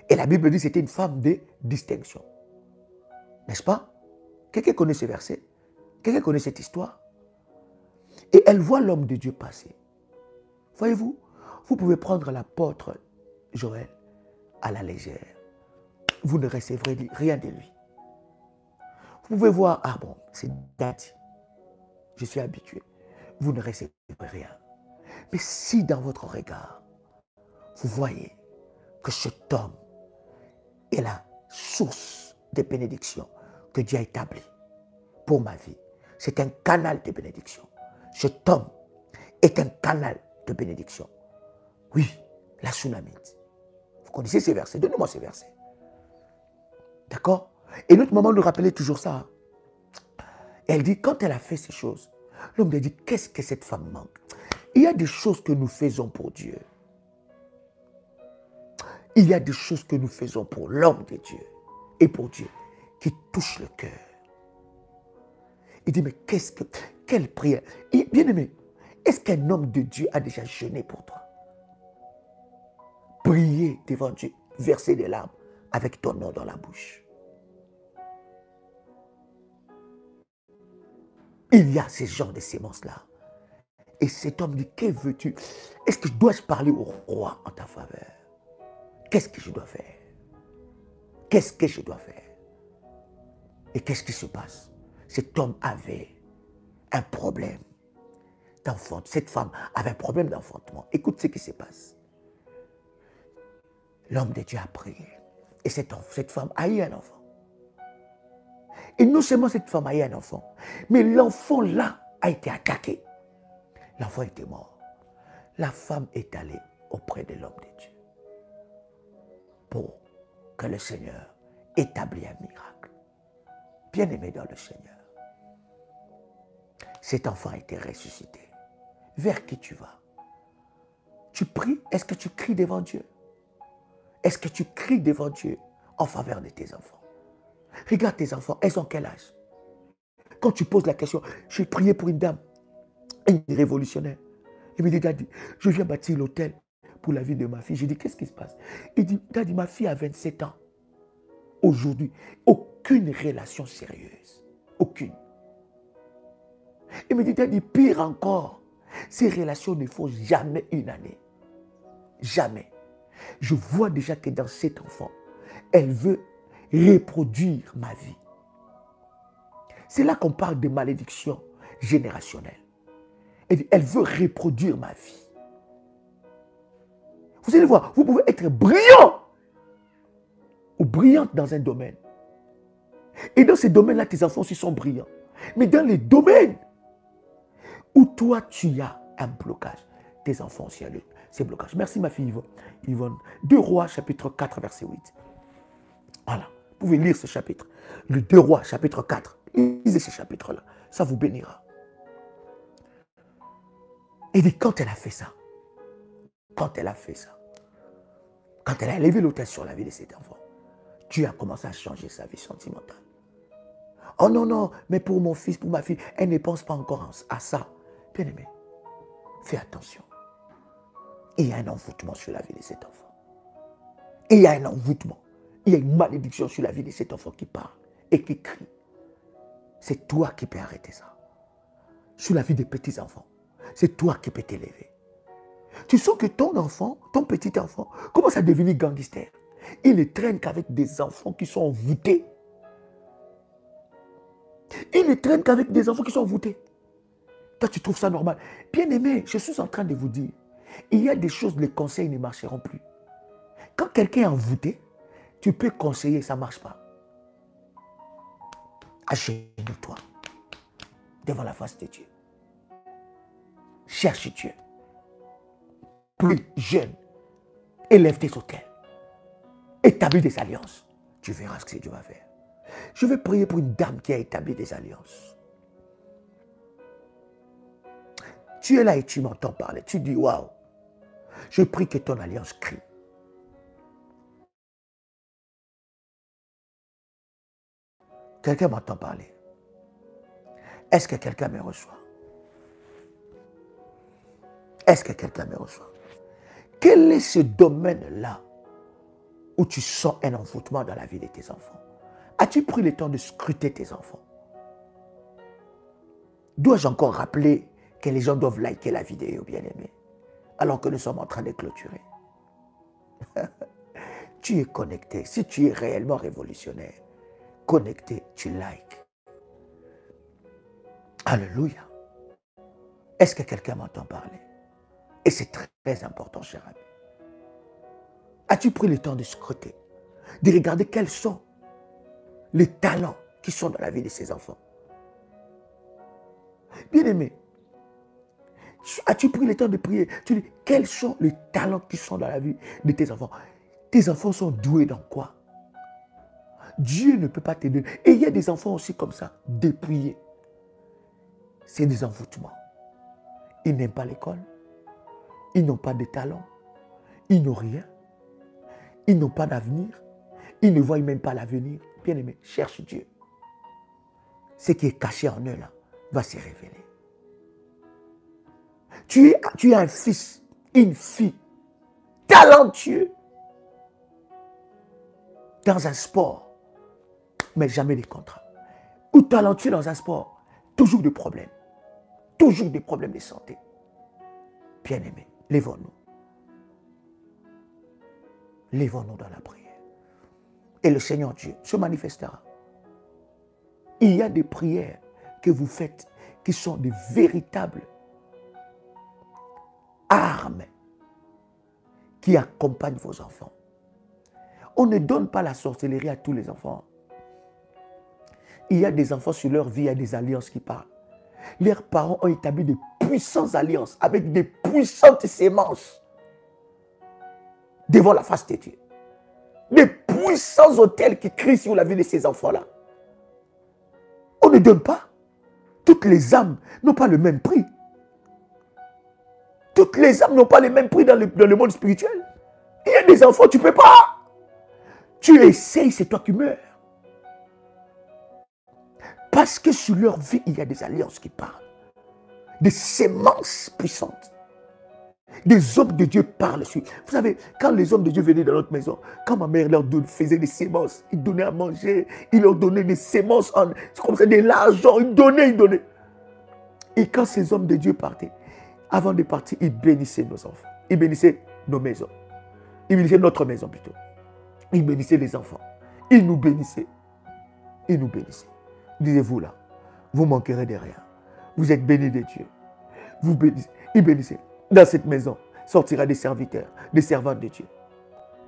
Et la Bible dit que c'était une femme de distinction. N'est-ce pas? Quelqu'un connaît ce verset? Quelqu'un connaît cette histoire? Et elle voit l'homme de Dieu passer. Voyez-vous, vous pouvez prendre l'apôtre Joël à la légère. Vous ne recevrez rien de lui. Vous pouvez voir, ah bon, c'est Daddy. Je suis habitué. Vous ne recevrez rien. Mais si dans votre regard, vous voyez que cet homme est la source de bénédiction que Dieu a établie pour ma vie, c'est un canal de bénédiction. Cet homme est un canal de bénédiction. Oui, la Sunamite. Vous connaissez ces versets? Donnez-moi ces versets. D'accord? Et notre maman nous rappelait toujours ça. Elle dit, quand elle a fait ces choses, l'homme lui a dit, qu'est-ce que cette femme manque? Il y a des choses que nous faisons pour Dieu. Il y a des choses que nous faisons pour l'homme de Dieu et pour Dieu qui touchent le cœur. Il dit, mais quelle prière? Bien aimé, est-ce qu'un homme de Dieu a déjà jeûné pour toi? Prier devant Dieu, verser des larmes avec ton nom dans la bouche. Il y a ce genre de sémences-là. Et cet homme dit, que veux-tu? Est-ce que dois-je parler au roi en ta faveur? Qu'est-ce que je dois faire? Qu'est-ce que je dois faire? Et qu'est-ce qui se passe? Cet homme avait un problème d'enfantement. Cette femme avait un problème d'enfantement. Écoute ce qui se passe. L'homme de Dieu a prié. Et cette femme a eu un enfant. Et non seulement cette femme a eu un enfant, mais l'enfant là a été attaqué. L'enfant était mort. La femme est allée auprès de l'homme de Dieu pour que le Seigneur établisse un miracle. Bien-aimé dans le Seigneur, cet enfant a été ressuscité. Vers qui tu vas? Tu pries? Est-ce que tu cries devant Dieu? Est-ce que tu cries devant Dieu en faveur de tes enfants? Regarde tes enfants, elles ont quel âge? Quand tu poses la question, j'ai prié pour une dame, une révolutionnaire. Il me dit, Daddy, je viens bâtir l'hôtel pour la vie de ma fille. Je dis, qu'est-ce qui se passe? Il dit, Daddy, ma fille a 27 ans. Aujourd'hui, aucune relation sérieuse. Aucune. Il me dit, Daddy, pire encore, ces relations ne font jamais une année. Jamais. Je vois déjà que dans cet enfant, elle veut reproduire ma vie. C'est là qu'on parle de malédiction générationnelle. Elle veut reproduire ma vie. Vous allez voir, vous pouvez être brillant ou brillante dans un domaine. Et dans ces domaines-là, tes enfants aussi sont brillants. Mais dans les domaines où toi, tu as un blocage, tes enfants aussi ont ces blocages. Merci ma fille Yvonne. 2 Rois, chapitre 4, verset 8. Voilà, vous pouvez lire ce chapitre. Le 2 Rois, chapitre 4. Lisez ce chapitre-là, ça vous bénira. Et dit, quand elle a fait ça, quand elle a élevé l'autel sur la vie de cet enfant, Dieu a commencé à changer sa vie sentimentale. Oh non, non, mais pour mon fils, pour ma fille, elle ne pense pas encore à ça. Bien aimé, fais attention. Il y a un envoûtement sur la vie de cet enfant. Il y a un envoûtement. Il y a une malédiction sur la vie de cet enfant qui parle et qui crie, c'est toi qui peux arrêter ça. Sur la vie des petits-enfants, c'est toi qui peux t'élever. Tu sens que ton enfant, ton petit enfant, commence à devenir gangster. Il ne traîne qu'avec des enfants qui sont envoûtés. Il ne traîne qu'avec des enfants qui sont envoûtés. Toi, tu trouves ça normal. Bien aimé, je suis en train de vous dire, il y a des choses, les conseils ne marcheront plus. Quand quelqu'un est envoûté, tu peux conseiller, ça ne marche pas. Agenouille-toi devant la face de Dieu. Cherche Dieu. Prie, jeûne. Élève tes autels. Établis des alliances. Tu verras ce que Dieu va faire. Je vais prier pour une dame qui a établi des alliances. Tu es là et tu m'entends parler. Tu dis, waouh, je prie que ton alliance crie. Quelqu'un m'entend parler. Est-ce que quelqu'un me reçoit? Est-ce que quelqu'un me reçoit? Quel est ce domaine-là où tu sens un envoûtement dans la vie de tes enfants? As-tu pris le temps de scruter tes enfants? Dois-je encore rappeler que les gens doivent liker la vidéo, bien-aimé, alors que nous sommes en train de clôturer? Tu es connecté. Si tu es réellement révolutionnaire, connecté, tu likes. Alléluia. Est-ce que quelqu'un m'entend parler? Et c'est très important, cher ami. As-tu pris le temps de scruter, de regarder quels sont les talents qui sont dans la vie de ces enfants? Bien-aimé, as-tu pris le temps de prier? Tu dis, quels sont les talents qui sont dans la vie de tes enfants? Tes enfants sont doués dans quoi? Dieu ne peut pas t'aider. Et il y a des enfants aussi comme ça, dépouillés. C'est des envoûtements. Ils n'aiment pas l'école. Ils n'ont pas de talent. Ils n'ont rien. Ils n'ont pas d'avenir. Ils ne voient même pas l'avenir. Bien-aimé, cherche Dieu. Ce qui est caché en eux là va se révéler. Tu es un fils, une fille talentueux dans un sport, mais jamais de contrat. Ou talentueux dans un sport, toujours des problèmes. Toujours des problèmes de santé. Bien-aimés, lèvons-nous. Lèvons-nous dans la prière. Et le Seigneur Dieu se manifestera. Il y a des prières que vous faites qui sont de véritables armes qui accompagnent vos enfants. On ne donne pas la sorcellerie à tous les enfants. Il y a des enfants sur leur vie, il y a des alliances qui parlent. Leurs parents ont établi de puissantes alliances avec des puissantes semences devant la face de Dieu. Des puissants autels qui crient sur la vie de ces enfants-là. On ne donne pas. Toutes les âmes n'ont pas le même prix. Toutes les âmes n'ont pas le même prix dans le monde spirituel. Il y a des enfants, tu ne peux pas. Tu essayes, c'est toi qui meurs. Parce que sur leur vie, il y a des alliances qui parlent. Des semences puissantes. Des hommes de Dieu parlent sur. Vous savez, quand les hommes de Dieu venaient dans notre maison, quand ma mère leur faisait des semences, ils donnaient à manger, ils leur donnaient des semences, comme ça, de l'argent, ils donnaient. Et quand ces hommes de Dieu partaient, avant de partir, ils bénissaient nos enfants. Ils bénissaient nos maisons. Ils bénissaient notre maison plutôt. Ils bénissaient les enfants. Ils nous bénissaient. Ils nous bénissaient. Disiez-vous là, vous manquerez de rien. Vous êtes bénis de Dieu. Vous bénissez. Ils bénissaient. Dans cette maison, sortira des serviteurs, des servantes de Dieu.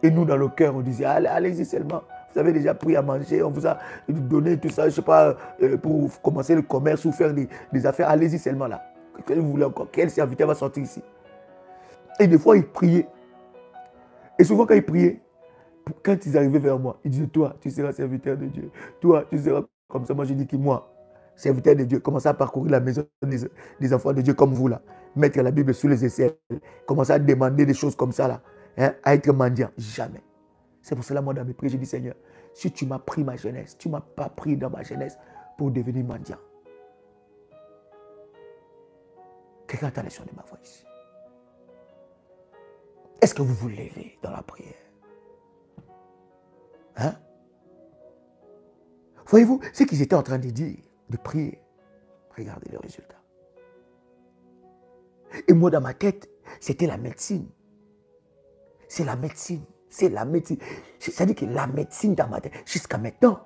Et nous, dans nos cœurs, on disait, allez-y seulement. Vous avez déjà pris à manger, on vous a donné tout ça, je ne sais pas, pour commencer le commerce ou faire des affaires. Allez-y seulement là. Que vous voulez encore? Quel serviteur va sortir ici? Et des fois, ils priaient. Et souvent, quand ils priaient, quand ils arrivaient vers moi, ils disaient, toi, tu seras serviteur de Dieu. Toi, tu seras comme ça. Moi, je dis que moi, serviteur de Dieu, commencez à parcourir la maison des enfants de Dieu comme vous là. Mettre la Bible sous les aisselles. Commencer à demander des choses comme ça là. Hein, à être mendiant. Jamais. C'est pour cela, moi, dans mes prières, je dis, Seigneur, si tu m'as pris ma jeunesse, tu ne m'as pas pris dans ma jeunesse pour devenir mendiant. Quelqu'un entend les sons de ma voix ici. Est-ce que vous vous levez dans la prière? Hein? Voyez-vous, ce qu'ils étaient en train de dire, de prier, regardez le résultat. Et moi, dans ma tête, c'était la médecine. C'est la médecine. C'est la médecine. C'est-à-dire que la médecine dans ma tête, jusqu'à maintenant,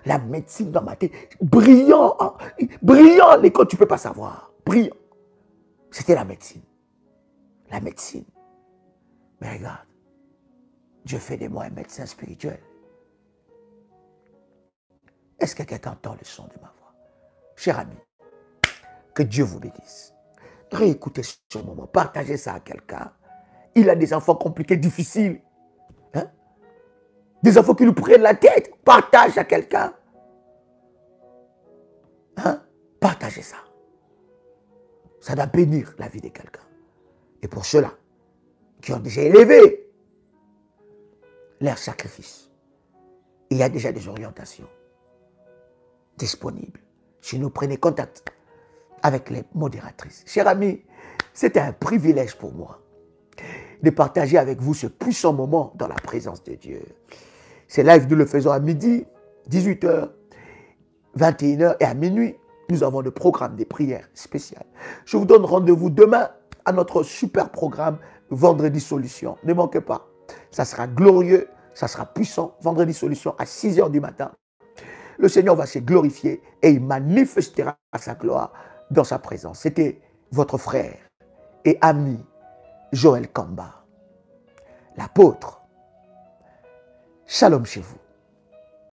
la médecine dans ma tête, brillant, hein, brillant, l'école, tu ne peux pas savoir. Brillant. C'était la médecine. La médecine. Mais regarde, Dieu fait de moi un médecin spirituel. Est-ce que quelqu'un entend le son de ma voix? Cher ami, que Dieu vous bénisse. Réécoutez ce moment, partagez ça à quelqu'un. Il a des enfants compliqués, difficiles. Hein? Des enfants qui nous prennent la tête. Partage à quelqu'un. Hein? Partagez ça. Ça doit bénir la vie de quelqu'un. Et pour ceux-là qui ont déjà élevé leur sacrifice, il y a déjà des orientations disponibles. Si nous prenez contact avec les modératrices. Chers amis, c'était un privilège pour moi de partager avec vous ce puissant moment dans la présence de Dieu. Ces lives, nous le faisons à midi, 18h, 21h et à minuit. Nous avons le programme des prières spéciales. Je vous donne rendez-vous demain à notre super programme Vendredi Solution. Ne manquez pas. Ça sera glorieux, ça sera puissant. Vendredi Solution à 6h du matin. Le Seigneur va se glorifier et il manifestera sa gloire dans sa présence. C'était votre frère et ami Joël Kamba, l'apôtre. Shalom chez vous.